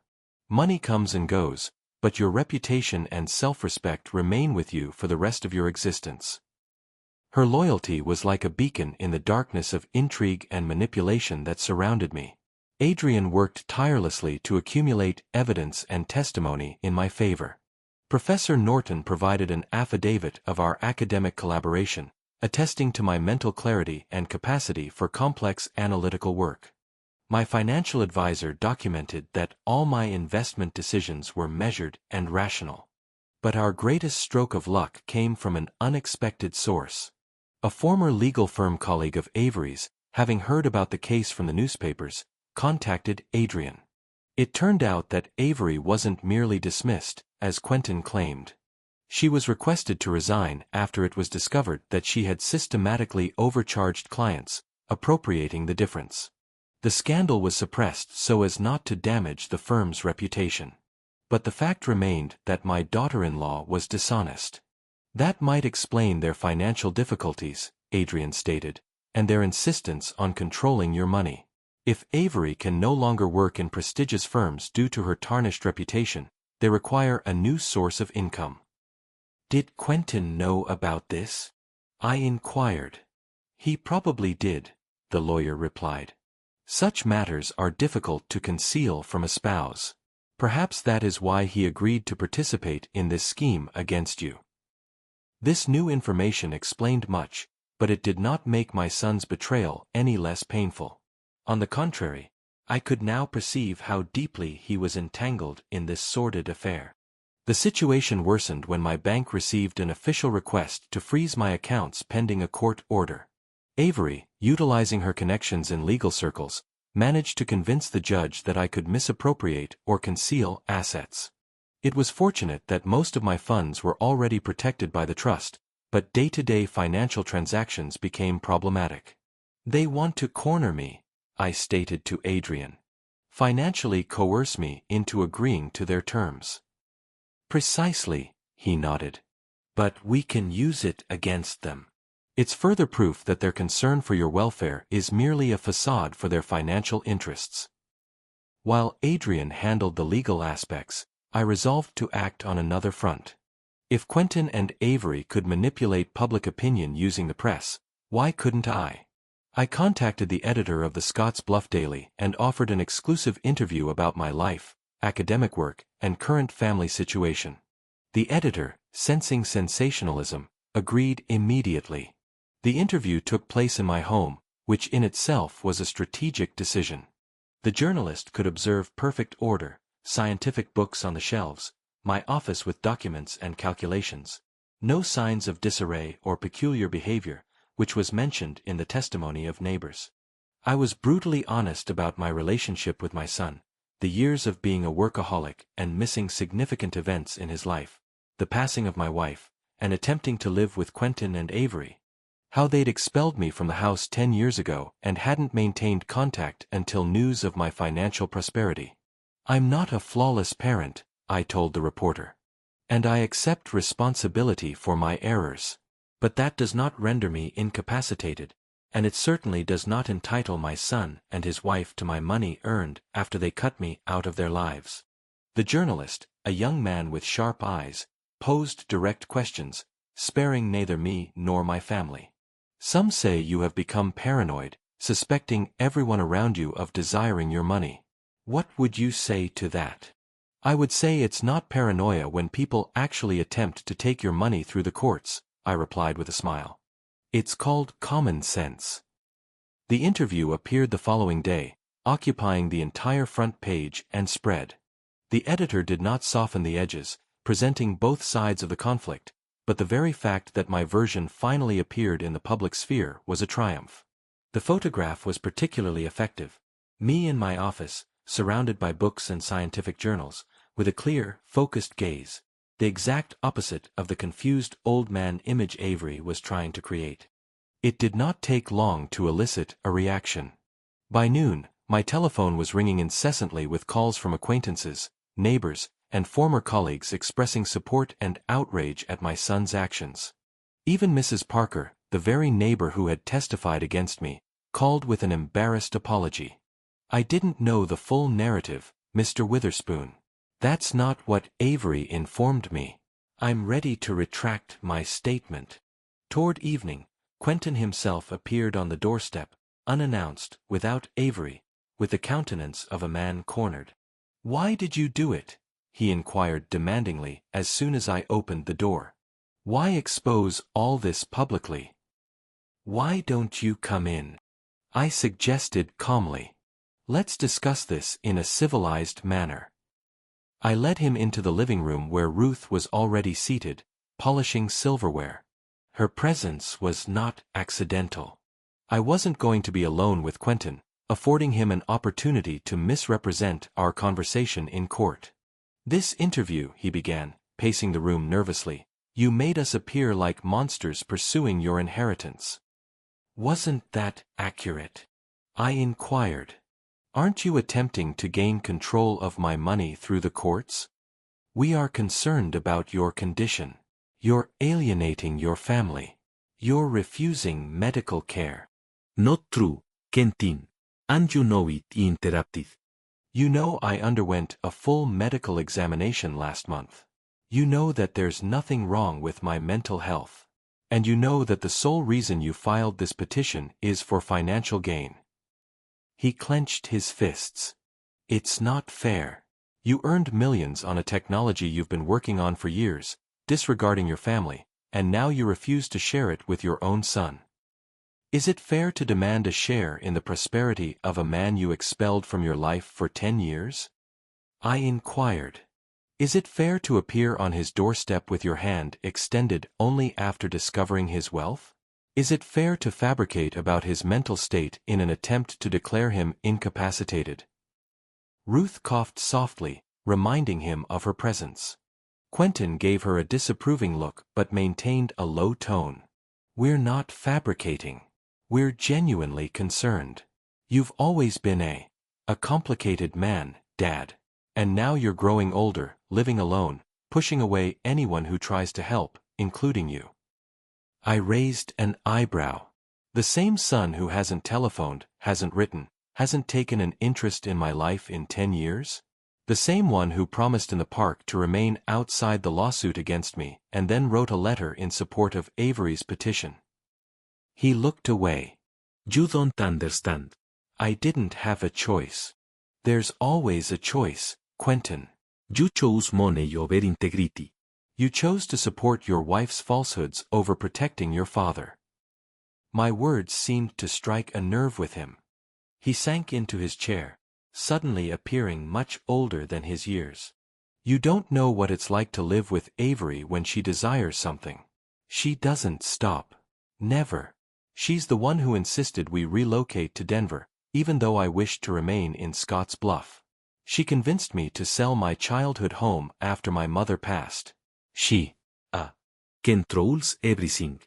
"Money comes and goes, but your reputation and self-respect remain with you for the rest of your existence." Her loyalty was like a beacon in the darkness of intrigue and manipulation that surrounded me. Adrian worked tirelessly to accumulate evidence and testimony in my favor. Professor Norton provided an affidavit of our academic collaboration, attesting to my mental clarity and capacity for complex analytical work. My financial advisor documented that all my investment decisions were measured and rational. But our greatest stroke of luck came from an unexpected source. A former legal firm colleague of Avery's, having heard about the case from the newspapers, contacted Adrian. It turned out that Avery wasn't merely dismissed, as Quentin claimed. She was requested to resign after it was discovered that she had systematically overcharged clients, appropriating the difference. The scandal was suppressed so as not to damage the firm's reputation. But the fact remained that my daughter-in-law was dishonest. "That might explain their financial difficulties," Adrian stated, "and their insistence on controlling your money. If Avery can no longer work in prestigious firms due to her tarnished reputation, they require a new source of income." "Did Quentin know about this?" I inquired. "He probably did," the lawyer replied. "Such matters are difficult to conceal from a spouse. Perhaps that is why he agreed to participate in this scheme against you." This new information explained much, but it did not make my son's betrayal any less painful. On the contrary, I could now perceive how deeply he was entangled in this sordid affair. The situation worsened when my bank received an official request to freeze my accounts pending a court order. Avery, utilizing her connections in legal circles, managed to convince the judge that I could misappropriate or conceal assets. It was fortunate that most of my funds were already protected by the trust, but day-to-day financial transactions became problematic. "They want to corner me," I stated to Adrian. "Financially coerce me into agreeing to their terms." "Precisely," he nodded. "But we can use it against them. It's further proof that their concern for your welfare is merely a facade for their financial interests." While Adrian handled the legal aspects, I resolved to act on another front. If Quentin and Avery could manipulate public opinion using the press, why couldn't I? I contacted the editor of the Scotts Bluff Daily and offered an exclusive interview about my life, academic work, and current family situation. The editor, sensing sensationalism, agreed immediately. The interview took place in my home, which in itself was a strategic decision. The journalist could observe perfect order, scientific books on the shelves, my office with documents and calculations. No signs of disarray or peculiar behavior, which was mentioned in the testimony of neighbors. I was brutally honest about my relationship with my son, the years of being a workaholic and missing significant events in his life, the passing of my wife, and attempting to live with Quentin and Avery. How they'd expelled me from the house 10 years ago and hadn't maintained contact until news of my financial prosperity. I'm not a flawless parent, I told the reporter. And I accept responsibility for my errors. But that does not render me incapacitated, and it certainly does not entitle my son and his wife to my money earned after they cut me out of their lives. The journalist, a young man with sharp eyes, posed direct questions, sparing neither me nor my family. Some say you have become paranoid, suspecting everyone around you of desiring your money. What would you say to that? I would say it's not paranoia when people actually attempt to take your money through the courts, I replied with a smile. It's called common sense. The interview appeared the following day, occupying the entire front page and spread. The editor did not soften the edges, presenting both sides of the conflict, but the very fact that my version finally appeared in the public sphere was a triumph. The photograph was particularly effective. Me in my office, surrounded by books and scientific journals, with a clear, focused gaze, the exact opposite of the confused old man image Avery was trying to create. It did not take long to elicit a reaction. By noon, my telephone was ringing incessantly with calls from acquaintances, neighbors, and former colleagues expressing support and outrage at my son's actions. Even Mrs. Parker, the very neighbor who had testified against me, called with an embarrassed apology. I didn't know the full narrative, Mr. Witherspoon. That's not what Avery informed me. I'm ready to retract my statement. Toward evening, Quentin himself appeared on the doorstep, unannounced, without Avery, with the countenance of a man cornered. Why did you do it? He inquired demandingly as soon as I opened the door. Why expose all this publicly? Why don't you come in? I suggested calmly. Let's discuss this in a civilized manner. I led him into the living room where Ruth was already seated, polishing silverware. Her presence was not accidental. I wasn't going to be alone with Quentin, affording him an opportunity to misrepresent our conversation in court. This interview, he began, pacing the room nervously, you made us appear like monsters pursuing your inheritance. Wasn't that accurate? I inquired. Aren't you attempting to gain control of my money through the courts? We are concerned about your condition. You're alienating your family. You're refusing medical care. Not true, Quentin. And you know it, he interrupted. You know I underwent a full medical examination last month. You know that there's nothing wrong with my mental health. And you know that the sole reason you filed this petition is for financial gain. He clenched his fists. It's not fair. You earned millions on a technology you've been working on for years, disregarding your family, and now you refuse to share it with your own son. Is it fair to demand a share in the prosperity of a man you expelled from your life for 10 years? I inquired. Is it fair to appear on his doorstep with your hand extended only after discovering his wealth? Is it fair to fabricate about his mental state in an attempt to declare him incapacitated? Ruth coughed softly, reminding him of her presence. Quentin gave her a disapproving look but maintained a low tone. We're not fabricating. We're genuinely concerned. You've always been a complicated man, Dad. And now you're growing older, living alone, pushing away anyone who tries to help, including you. I raised an eyebrow. The same son who hasn't telephoned, hasn't written, hasn't taken an interest in my life in 10 years? The same one who promised in the park to remain outside the lawsuit against me and then wrote a letter in support of Avery's petition. He looked away. You don't understand. I didn't have a choice. There's always a choice, Quentin. You chose money over integrity. You chose to support your wife's falsehoods over protecting your father. My words seemed to strike a nerve with him. He sank into his chair, suddenly appearing much older than his years. You don't know what it's like to live with Avery when she desires something. She doesn't stop. Never. She's the one who insisted we relocate to Denver, even though I wished to remain in Scott's Bluff. She convinced me to sell my childhood home after my mother passed. She controls everything.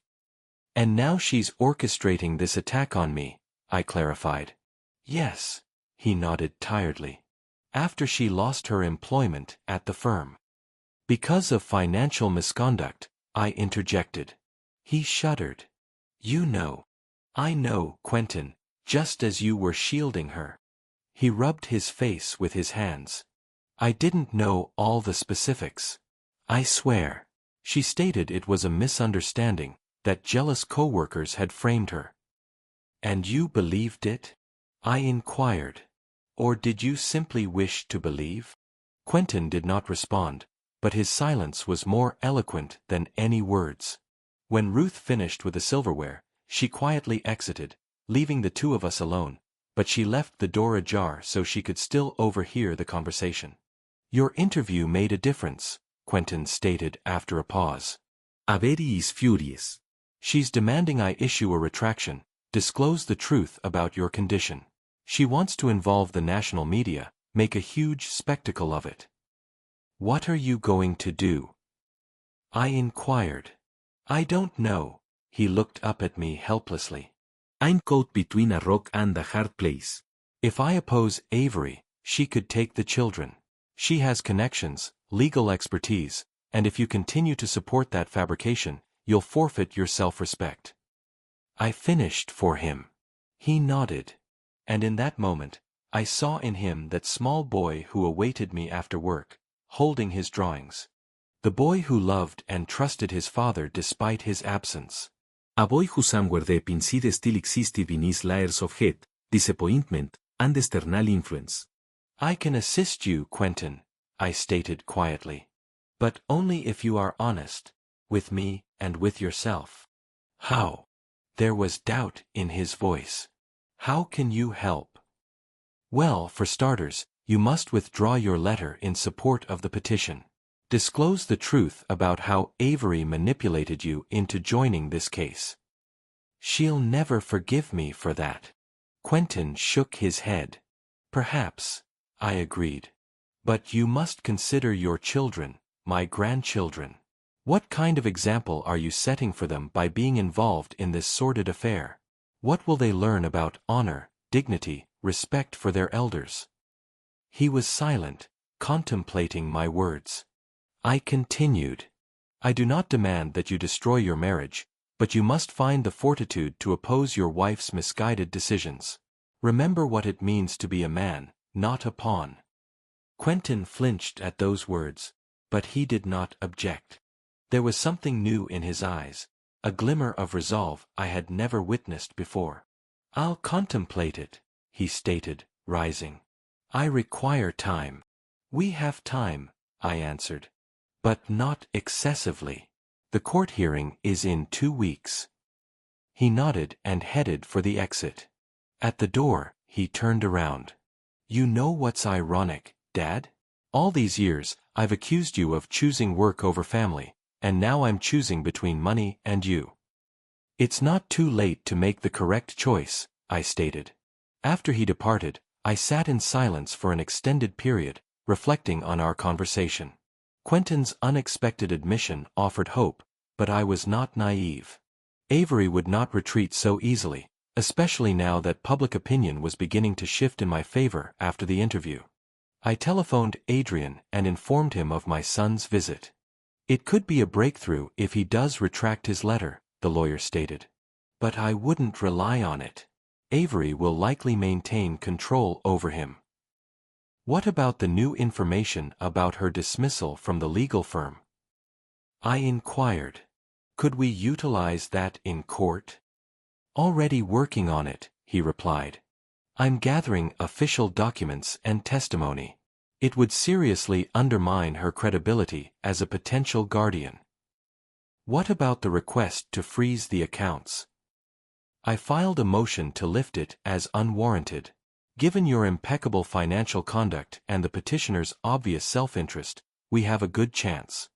And now she's orchestrating this attack on me, I clarified. Yes, he nodded tiredly. After she lost her employment at the firm. Because of financial misconduct, I interjected. He shuddered. You know. I know, Quentin, just as you were shielding her. He rubbed his face with his hands. I didn't know all the specifics. I swear. She stated it was a misunderstanding, that jealous co-workers had framed her. And you believed it? I inquired. Or did you simply wish to believe? Quentin did not respond, but his silence was more eloquent than any words. When Ruth finished with the silverware, she quietly exited, leaving the two of us alone, but she left the door ajar so she could still overhear the conversation. Your interview made a difference, Quentin stated after a pause. Avery is furious. She's demanding I issue a retraction, disclose the truth about your condition. She wants to involve the national media, make a huge spectacle of it. What are you going to do? I inquired. I don't know. He looked up at me helplessly. I'm caught between a rock and a hard place. If I oppose Avery, she could take the children. She has connections, legal expertise, and if you continue to support that fabrication, you'll forfeit your self-respect. I finished for him. He nodded. And in that moment, I saw in him that small boy who awaited me after work, holding his drawings. The boy who loved and trusted his father despite his absence. A boy who somewhere deep inside still existed beneath layers of hate, disappointment, and external influence. I can assist you, Quentin, I stated quietly. But only if you are honest, with me and with yourself. How? There was doubt in his voice. How can you help? Well, for starters, you must withdraw your letter in support of the petition. Disclose the truth about how Avery manipulated you into joining this case. She'll never forgive me for that. Quentin shook his head. Perhaps, I agreed. But you must consider your children, my grandchildren. What kind of example are you setting for them by being involved in this sordid affair? What will they learn about honor, dignity, respect for their elders? He was silent, contemplating my words. I continued. I do not demand that you destroy your marriage, but you must find the fortitude to oppose your wife's misguided decisions. Remember what it means to be a man, not a pawn. Quentin flinched at those words, but he did not object. There was something new in his eyes, a glimmer of resolve I had never witnessed before. I'll contemplate it, he stated, rising. I require time. We have time, I answered. But not excessively. The court hearing is in 2 weeks. He nodded and headed for the exit. At the door, he turned around. You know what's ironic, Dad? All these years, I've accused you of choosing work over family, and now I'm choosing between money and you. It's not too late to make the correct choice, I stated. After he departed, I sat in silence for an extended period, reflecting on our conversation. Quentin's unexpected admission offered hope, but I was not naive. Avery would not retreat so easily, especially now that public opinion was beginning to shift in my favor after the interview. I telephoned Adrian and informed him of my son's visit. It could be a breakthrough if he does retract his letter, the lawyer stated. But I wouldn't rely on it. Avery will likely maintain control over him. What about the new information about her dismissal from the legal firm? I inquired. Could we utilize that in court? Already working on it, he replied. I'm gathering official documents and testimony. It would seriously undermine her credibility as a potential guardian. What about the request to freeze the accounts? I filed a motion to lift it as unwarranted. Given your impeccable financial conduct and the petitioner's obvious self-interest, we have a good chance.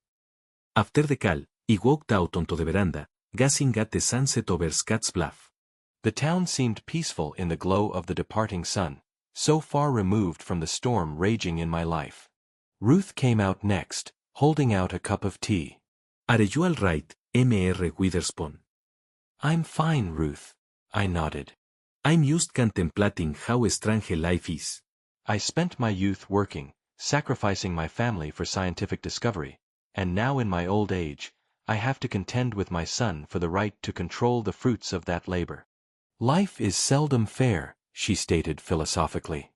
After the call, he walked out onto the veranda, gazing at the sunset over Scott's Bluff. The town seemed peaceful in the glow of the departing sun, so far removed from the storm raging in my life. Ruth came out next, holding out a cup of tea. Are you all right, Mr. Witherspoon? I'm fine, Ruth. I nodded. I'm just contemplating how strange life is. I spent my youth working, sacrificing my family for scientific discovery, and now in my old age, I have to contend with my son for the right to control the fruits of that labor. Life is seldom fair, she stated philosophically.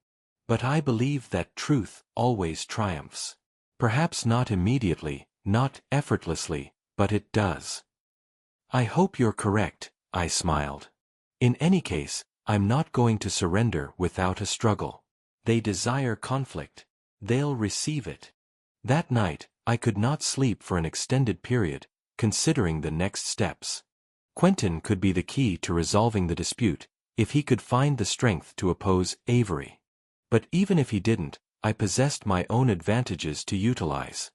But I believe that truth always triumphs. Perhaps not immediately, not effortlessly, but it does. I hope you're correct, I smiled. In any case, I'm not going to surrender without a struggle. They desire conflict. They'll receive it. That night, I could not sleep for an extended period, considering the next steps. Quentin could be the key to resolving the dispute, if he could find the strength to oppose Avery. But even if he didn't, I possessed my own advantages to utilize.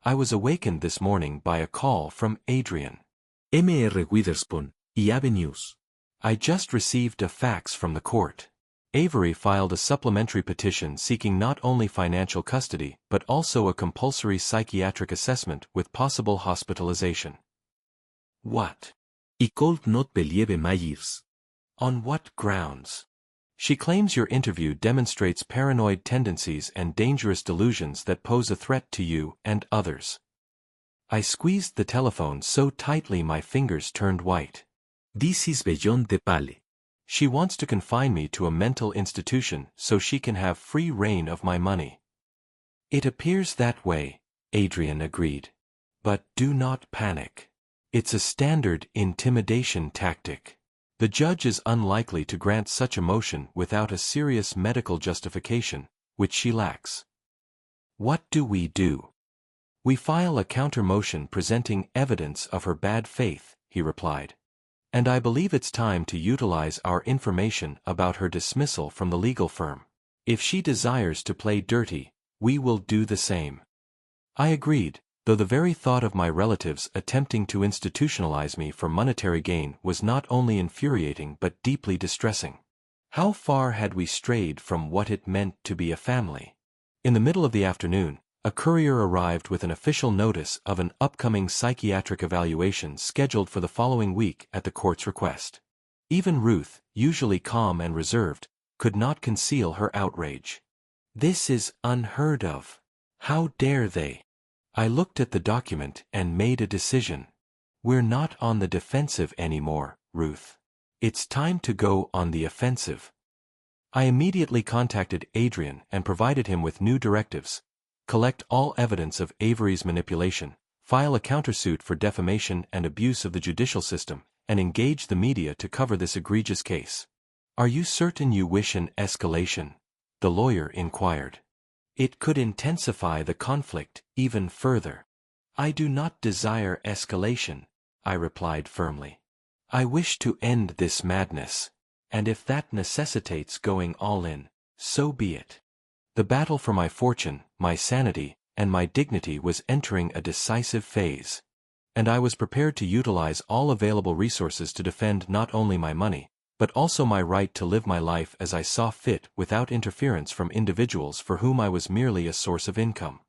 I was awakened this morning by a call from Adrian. Mr. Witherspoon, y Avenues. I just received a fax from the court. Avery filed a supplementary petition seeking not only financial custody but also a compulsory psychiatric assessment with possible hospitalization. What? I could not believe my ears. On what grounds? She claims your interview demonstrates paranoid tendencies and dangerous delusions that pose a threat to you and others. I squeezed the telephone so tightly my fingers turned white. This is beyond the pale. She wants to confine me to a mental institution so she can have free reign of my money. It appears that way, Adrian agreed. But do not panic. It's a standard intimidation tactic. The judge is unlikely to grant such a motion without a serious medical justification, which she lacks. What do? We file a counter-motion presenting evidence of her bad faith, he replied. And I believe it's time to utilize our information about her dismissal from the legal firm. If she desires to play dirty, we will do the same. I agreed, though the very thought of my relatives attempting to institutionalize me for monetary gain was not only infuriating but deeply distressing. How far had we strayed from what it meant to be a family? In the middle of the afternoon, a courier arrived with an official notice of an upcoming psychiatric evaluation scheduled for the following week at the court's request. Even Ruth, usually calm and reserved, could not conceal her outrage. This is unheard of. How dare they? I looked at the document and made a decision. We're not on the defensive anymore, Ruth. It's time to go on the offensive. I immediately contacted Adrian and provided him with new directives. Collect all evidence of Avery's manipulation, file a countersuit for defamation and abuse of the judicial system, and engage the media to cover this egregious case. Are you certain you wish an escalation? The lawyer inquired. It could intensify the conflict even further. I do not desire escalation, I replied firmly. I wish to end this madness, and if that necessitates going all in, so be it. The battle for my fortune, my sanity, and my dignity was entering a decisive phase. And I was prepared to utilize all available resources to defend not only my money, but also my right to live my life as I saw fit without interference from individuals for whom I was merely a source of income.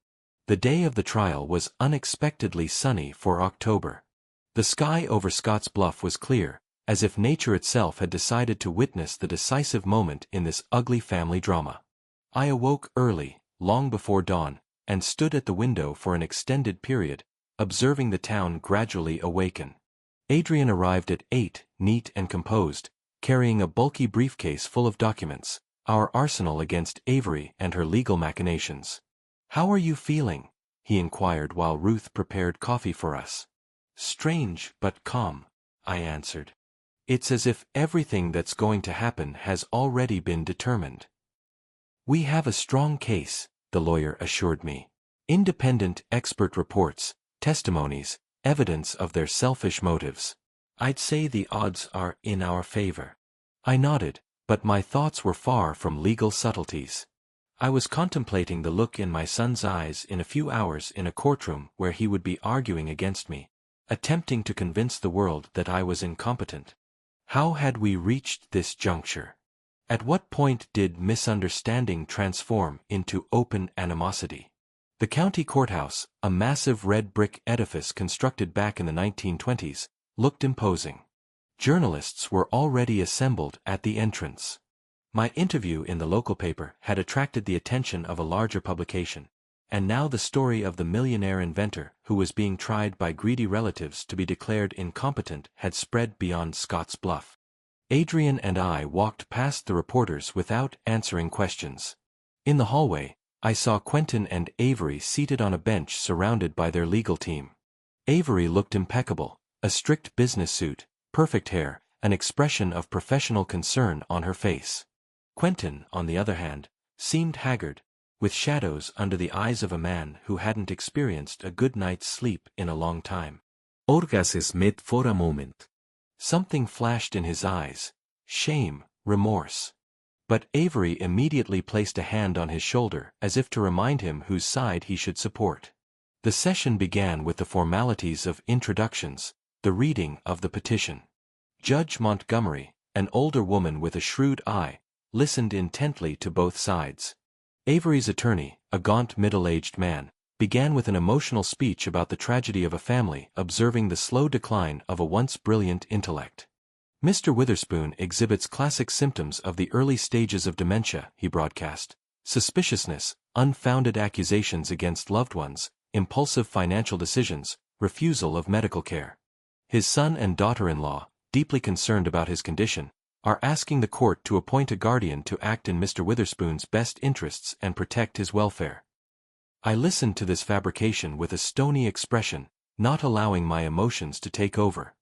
The day of the trial was unexpectedly sunny for October. The sky over Scotts Bluff was clear, as if nature itself had decided to witness the decisive moment in this ugly family drama. I awoke early, long before dawn, and stood at the window for an extended period, observing the town gradually awaken. Adrian arrived at 8, neat and composed, carrying a bulky briefcase full of documents, our arsenal against Avery and her legal machinations. "How are you feeling?" he inquired while Ruth prepared coffee for us. "Strange but calm," I answered. "It's as if everything that's going to happen has already been determined." "We have a strong case," the lawyer assured me. "Independent expert reports, testimonies, evidence of their selfish motives. I'd say the odds are in our favor." I nodded, but my thoughts were far from legal subtleties. I was contemplating the look in my son's eyes in a few hours in a courtroom where he would be arguing against me, attempting to convince the world that I was incompetent. How had we reached this juncture? At what point did misunderstanding transform into open animosity? The county courthouse, a massive red brick edifice constructed back in the 1920s, looked imposing. Journalists were already assembled at the entrance. My interview in the local paper had attracted the attention of a larger publication, and now the story of the millionaire inventor who was being tried by greedy relatives to be declared incompetent had spread beyond Scott's Bluff. Adrian and I walked past the reporters without answering questions. In the hallway, I saw Quentin and Avery seated on a bench surrounded by their legal team. Avery looked impeccable, a strict business suit, perfect hair, an expression of professional concern on her face. Quentin, on the other hand, seemed haggard, with shadows under the eyes of a man who hadn't experienced a good night's sleep in a long time. Our gazes met for a moment. Something flashed in his eyes, shame, remorse. But Avery immediately placed a hand on his shoulder as if to remind him whose side he should support. The session began with the formalities of introductions, the reading of the petition. Judge Montgomery, an older woman with a shrewd eye, listened intently to both sides. Avery's attorney, a gaunt middle-aged man, began with an emotional speech about the tragedy of a family observing the slow decline of a once brilliant intellect. Mr. Witherspoon exhibits classic symptoms of the early stages of dementia, he broadcast: suspiciousness, unfounded accusations against loved ones, impulsive financial decisions, refusal of medical care. His son and daughter-in-law, deeply concerned about his condition, are asking the court to appoint a guardian to act in Mr. Witherspoon's best interests and protect his welfare. I listened to this fabrication with a stony expression, not allowing my emotions to take over.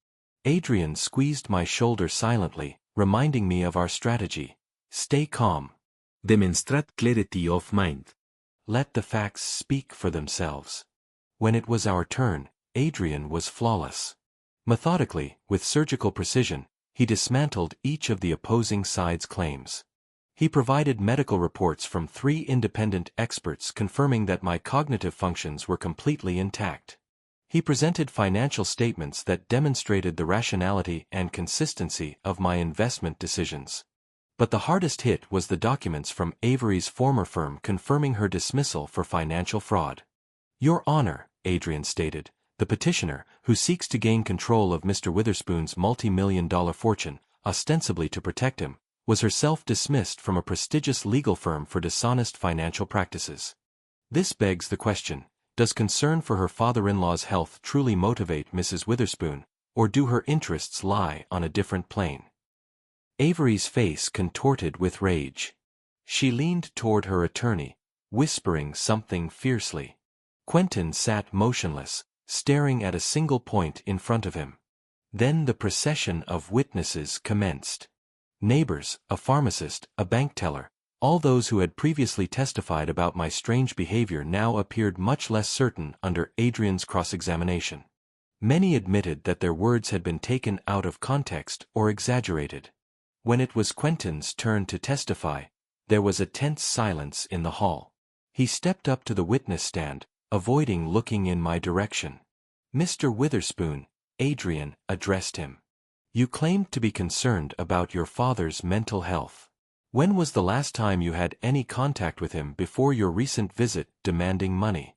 Adrian squeezed my shoulder silently, reminding me of our strategy. Stay calm. Demonstrate clarity of mind. Let the facts speak for themselves. When it was our turn, Adrian was flawless. Methodically, with surgical precision, he dismantled each of the opposing side's claims. He provided medical reports from 3 independent experts confirming that my cognitive functions were completely intact. He presented financial statements that demonstrated the rationality and consistency of my investment decisions. But the hardest hit was the documents from Avery's former firm confirming her dismissal for financial fraud. Your Honor, Adrian stated, the petitioner, who seeks to gain control of Mr. Witherspoon's multi-million-dollar fortune, ostensibly to protect him, was herself dismissed from a prestigious legal firm for dishonest financial practices. This begs the question, does concern for her father-in-law's health truly motivate Mrs. Witherspoon, or do her interests lie on a different plane? Avery's face contorted with rage. She leaned toward her attorney, whispering something fiercely. Quentin sat motionless, staring at a single point in front of him. Then the procession of witnesses commenced. Neighbors, a pharmacist, a bank teller, all those who had previously testified about my strange behavior now appeared much less certain under Adrian's cross-examination. Many admitted that their words had been taken out of context or exaggerated. When it was Quentin's turn to testify, there was a tense silence in the hall. He stepped up to the witness stand, avoiding looking in my direction. Mr. Witherspoon, Adrian addressed him. You claimed to be concerned about your father's mental health. When was the last time you had any contact with him before your recent visit demanding money?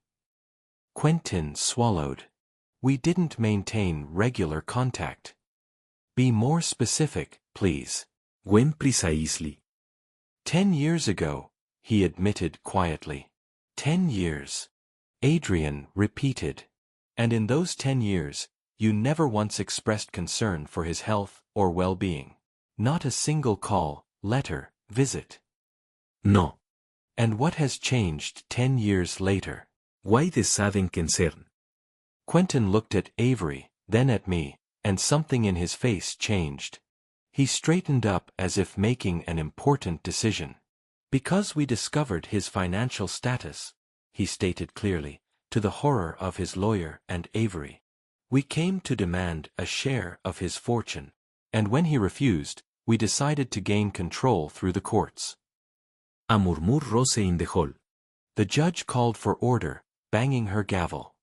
Quentin swallowed. We didn't maintain regular contact. Be more specific, please. When precisely? 10 years ago, he admitted quietly. 10 years. Adrian repeated. And in those 10 years, you never once expressed concern for his health or well-being. Not a single call, letter, visit. No. And what has changed 10 years later? Why the sudden concern? Quentin looked at Avery, then at me, and something in his face changed. He straightened up as if making an important decision. Because we discovered his financial status, he stated clearly, to the horror of his lawyer and Avery. We came to demand a share of his fortune, and when he refused, we decided to gain control through the courts. A murmur rose in the hall. The judge called for order, banging her gavel.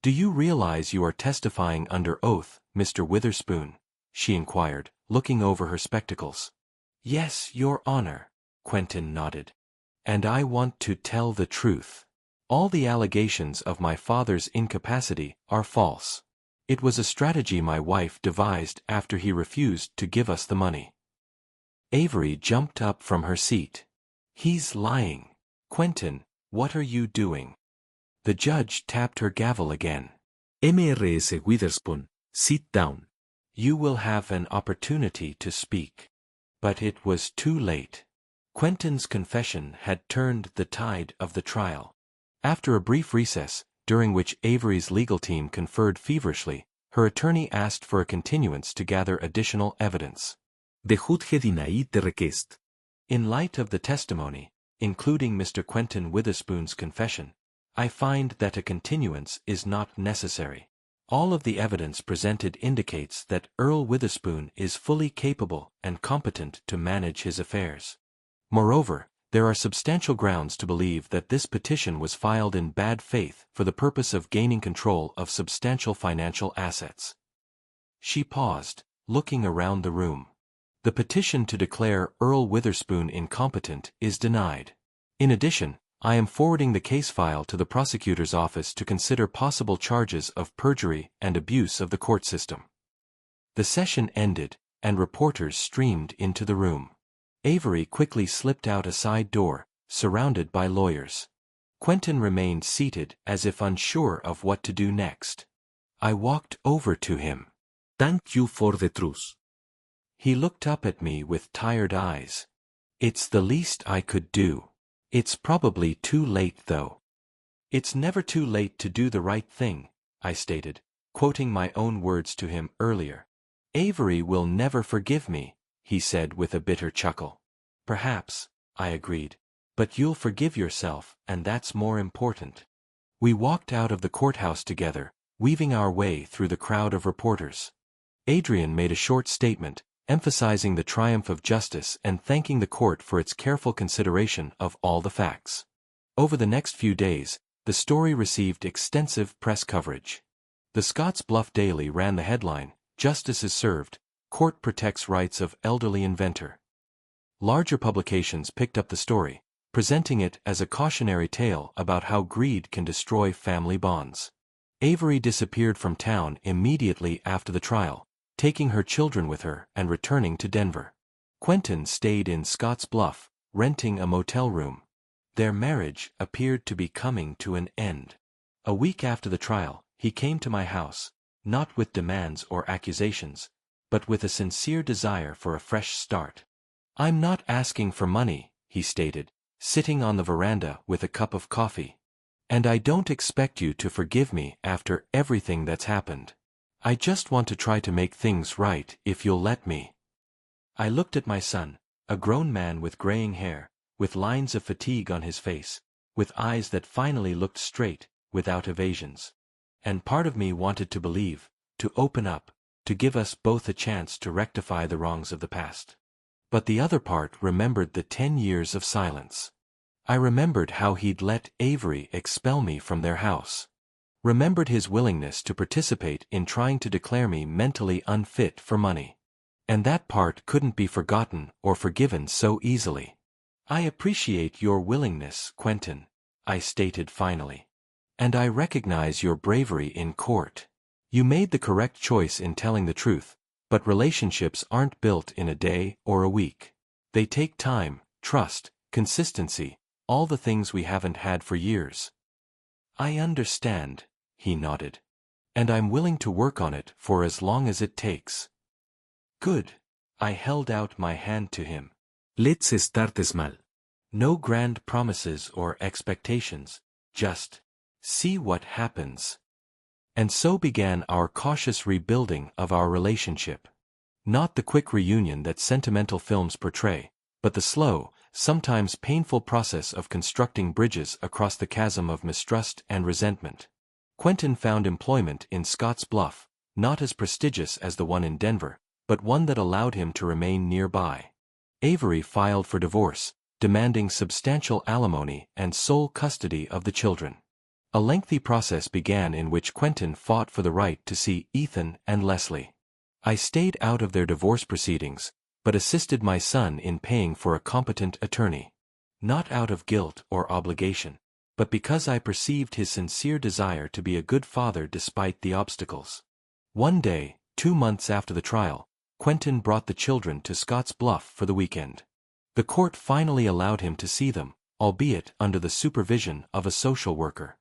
Do you realize you are testifying under oath, Mr. Witherspoon? she inquired, looking over her spectacles. Yes, Your Honor, Quentin nodded. And I want to tell the truth. All the allegations of my father's incapacity are false. It was a strategy my wife devised after he refused to give us the money. Avery jumped up from her seat. He's lying. Quentin, what are you doing? The judge tapped her gavel again. Mrs. Witherspoon, sit down. You will have an opportunity to speak. But it was too late. Quentin's confession had turned the tide of the trial. After a brief recess, during which Avery's legal team conferred feverishly, her attorney asked for a continuance to gather additional evidence. The judge denied the request. In light of the testimony, including Mr. Quentin Witherspoon's confession, I find that a continuance is not necessary. All of the evidence presented indicates that Earl Witherspoon is fully capable and competent to manage his affairs. Moreover, there are substantial grounds to believe that this petition was filed in bad faith for the purpose of gaining control of substantial financial assets. She paused, looking around the room. The petition to declare Earl Witherspoon incompetent is denied. In addition, I am forwarding the case file to the prosecutor's office to consider possible charges of perjury and abuse of the court system. The session ended, and reporters streamed into the room. Avery quickly slipped out a side door, surrounded by lawyers. Quentin remained seated as if unsure of what to do next. I walked over to him. Thank you for the truth. He looked up at me with tired eyes. It's the least I could do. It's probably too late though. It's never too late to do the right thing, I stated, quoting my own words to him earlier. Avery will never forgive me, he said with a bitter chuckle. Perhaps, I agreed, but you'll forgive yourself, and that's more important. We walked out of the courthouse together, weaving our way through the crowd of reporters. Adrian made a short statement, emphasizing the triumph of justice and thanking the court for its careful consideration of all the facts. Over the next few days, the story received extensive press coverage. The Scots Bluff Daily ran the headline, "Justice is Served, Court Protects Rights of Elderly Inventor." Larger publications picked up the story, presenting it as a cautionary tale about how greed can destroy family bonds. Avery disappeared from town immediately after the trial, taking her children with her and returning to Denver. Quentin stayed in Scotts Bluff, renting a motel room. Their marriage appeared to be coming to an end. A week after the trial, he came to my house, not with demands or accusations, but with a sincere desire for a fresh start. "I'm not asking for money," he stated, sitting on the veranda with a cup of coffee. "And I don't expect you to forgive me after everything that's happened. I just want to try to make things right if you'll let me." I looked at my son, a grown man with graying hair, with lines of fatigue on his face, with eyes that finally looked straight, without evasions. And part of me wanted to believe, to open up, to give us both a chance to rectify the wrongs of the past. But the other part remembered the 10 years of silence. I remembered how he'd let Avery expel me from their house. Remembered his willingness to participate in trying to declare me mentally unfit for money. And that part couldn't be forgotten or forgiven so easily. "I appreciate your willingness, Quentin," I stated finally. "And I recognize your bravery in court. You made the correct choice in telling the truth, but relationships aren't built in a day or a week. They take time, trust, consistency, all the things we haven't had for years." "I understand," he nodded. "And I'm willing to work on it for as long as it takes." "Good." I held out my hand to him. Let's start small. No grand promises or expectations, just see what happens. And so began our cautious rebuilding of our relationship. Not the quick reunion that sentimental films portray, but the slow, sometimes painful process of constructing bridges across the chasm of mistrust and resentment. Quentin found employment in Scotts Bluff, not as prestigious as the one in Denver, but one that allowed him to remain nearby. Avery filed for divorce, demanding substantial alimony and sole custody of the children. A lengthy process began in which Quentin fought for the right to see Ethan and Leslie. I stayed out of their divorce proceedings, but assisted my son in paying for a competent attorney. Not out of guilt or obligation, but because I perceived his sincere desire to be a good father despite the obstacles. One day, 2 months after the trial, Quentin brought the children to Scotts Bluff for the weekend. The court finally allowed him to see them, albeit under the supervision of a social worker.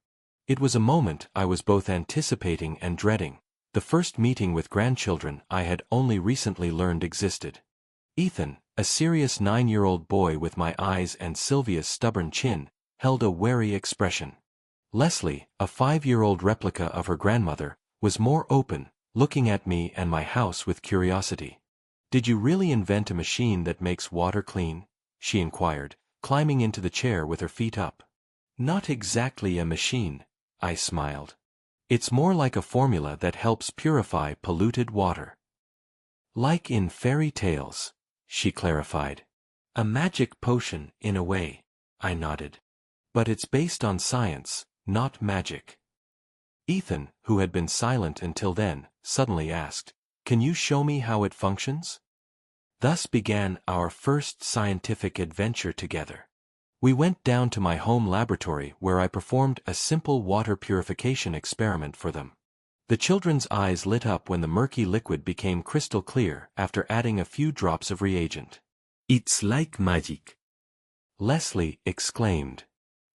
It was a moment I was both anticipating and dreading, the first meeting with grandchildren I had only recently learned existed. Ethan, a serious 9-year-old boy with my eyes and Sylvia's stubborn chin, held a wary expression. Leslie, a 5-year-old replica of her grandmother, was more open, looking at me and my house with curiosity. "Did you really invent a machine that makes water clean?" she inquired, climbing into the chair with her feet up. "Not exactly a machine," I smiled. "It's more like a formula that helps purify polluted water." "Like in fairy tales," she clarified. "A magic potion, in a way," I nodded. "But it's based on science, not magic." Ethan, who had been silent until then, suddenly asked, "Can you show me how it functions?" Thus began our first scientific adventure together. We went down to my home laboratory where I performed a simple water purification experiment for them. The children's eyes lit up when the murky liquid became crystal clear after adding a few drops of reagent. "It's like magic," Leslie exclaimed.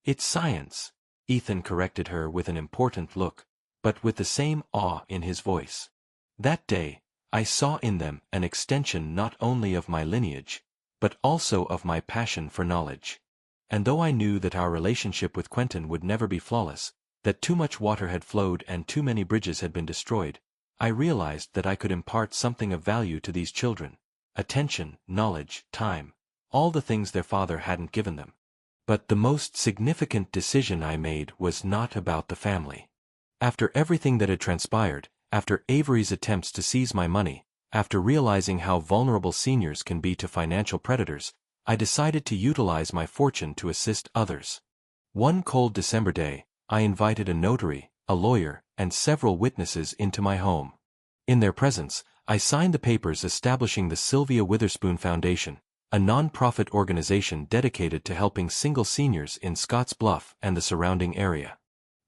"It's science," Ethan corrected her with an important look, but with the same awe in his voice. That day, I saw in them an extension not only of my lineage, but also of my passion for knowledge. And though I knew that our relationship with Quentin would never be flawless, that too much water had flowed and too many bridges had been destroyed, I realized that I could impart something of value to these children: attention, knowledge, time, all the things their father hadn't given them. But the most significant decision I made was not about the family. After everything that had transpired, after Avery's attempts to seize my money, after realizing how vulnerable seniors can be to financial predators, I decided to utilize my fortune to assist others. One cold December day, I invited a notary, a lawyer, and several witnesses into my home. In their presence, I signed the papers establishing the Sylvia Witherspoon Foundation, a non-profit organization dedicated to helping single seniors in Scotts Bluff and the surrounding area.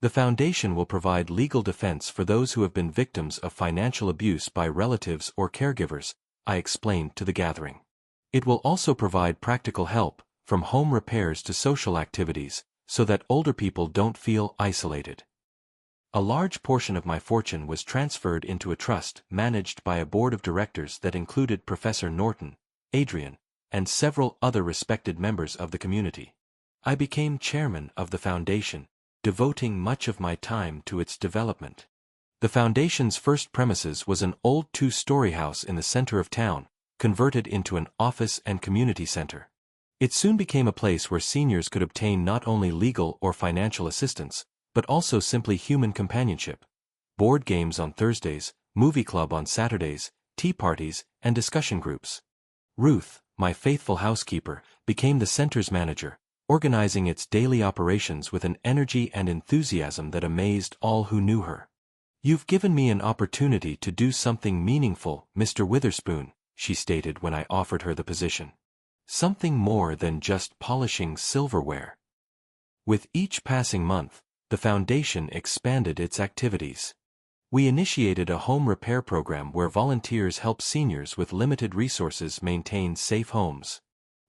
The foundation will provide legal defense for those who have been victims of financial abuse by relatives or caregivers, I explained to the gathering. It will also provide practical help, from home repairs to social activities, so that older people don't feel isolated. A large portion of my fortune was transferred into a trust managed by a board of directors that included Professor Norton, Adrian, and several other respected members of the community. I became chairman of the foundation, devoting much of my time to its development. The foundation's first premises was an old 2-story house in the center of town, converted into an office and community center. It soon became a place where seniors could obtain not only legal or financial assistance, but also simply human companionship. Board games on Thursdays, movie club on Saturdays, tea parties, and discussion groups. Ruth, my faithful housekeeper, became the center's manager, organizing its daily operations with an energy and enthusiasm that amazed all who knew her. "You've given me an opportunity to do something meaningful, Mr. Witherspoon," she stated when I offered her the position. "Something more than just polishing silverware." With each passing month, the foundation expanded its activities. We initiated a home repair program where volunteers help seniors with limited resources maintain safe homes.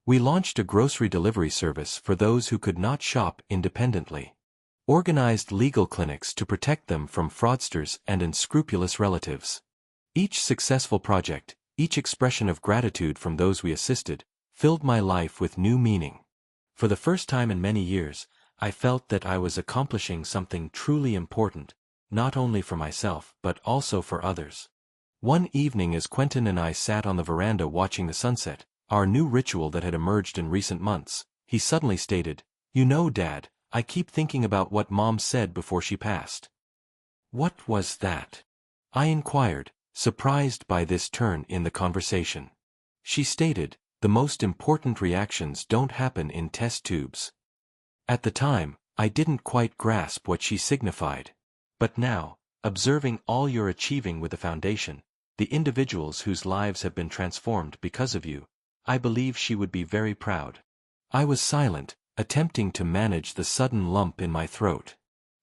We launched a grocery delivery service for those who could not shop independently. Organized legal clinics to protect them from fraudsters and unscrupulous relatives. Each successful project, each expression of gratitude from those we assisted, filled my life with new meaning. For the first time in many years, I felt that I was accomplishing something truly important, not only for myself but also for others. One evening as Quentin and I sat on the veranda watching the sunset, our new ritual that had emerged in recent months, he suddenly stated, "You know, Dad, I keep thinking about what Mom said before she passed." "What was that?" I inquired, surprised by this turn in the conversation. She stated, "The most important reactions don't happen in test tubes." At the time, I didn't quite grasp what she signified. But now, observing all you're achieving with the foundation, the individuals whose lives have been transformed because of you, I believe she would be very proud. I was silent, attempting to manage the sudden lump in my throat.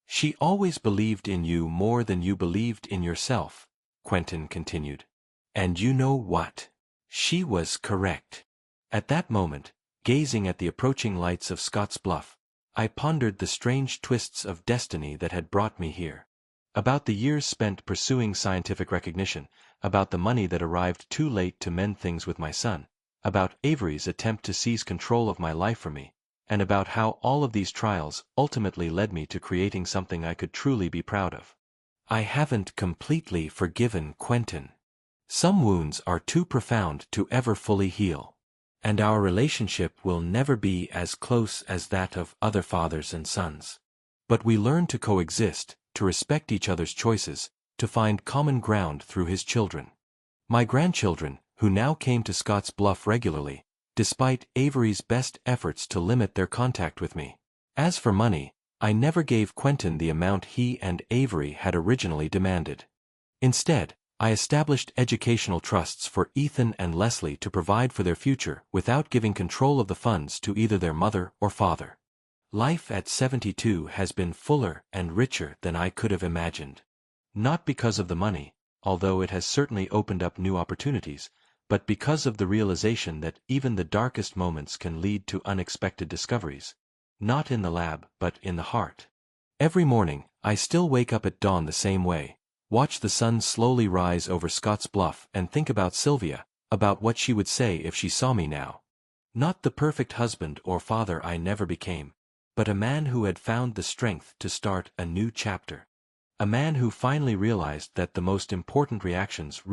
She always believed in you more than you believed in yourself, Quentin continued. And you know what? She was correct. At that moment, gazing at the approaching lights of Scott's Bluff, I pondered the strange twists of destiny that had brought me here. About the years spent pursuing scientific recognition, about the money that arrived too late to mend things with my son, about Avery's attempt to seize control of my life from me, and about how all of these trials ultimately led me to creating something I could truly be proud of. I haven't completely forgiven Quentin. Some wounds are too profound to ever fully heal. And our relationship will never be as close as that of other fathers and sons. But we learn to coexist, to respect each other's choices, to find common ground through his children. My grandchildren, who now came to Scott's Bluff regularly, despite Avery's best efforts to limit their contact with me. As for money, I never gave Quentin the amount he and Avery had originally demanded. Instead, I established educational trusts for Ethan and Leslie to provide for their future without giving control of the funds to either their mother or father. Life at 72 has been fuller and richer than I could have imagined. Not because of the money, although it has certainly opened up new opportunities, but because of the realization that even the darkest moments can lead to unexpected discoveries. Not in the lab, but in the heart. Every morning, I still wake up at dawn the same way, watch the sun slowly rise over Scott's Bluff and think about Sylvia, about what she would say if she saw me now. Not the perfect husband or father I never became, but a man who had found the strength to start a new chapter. A man who finally realized that the most important reactions really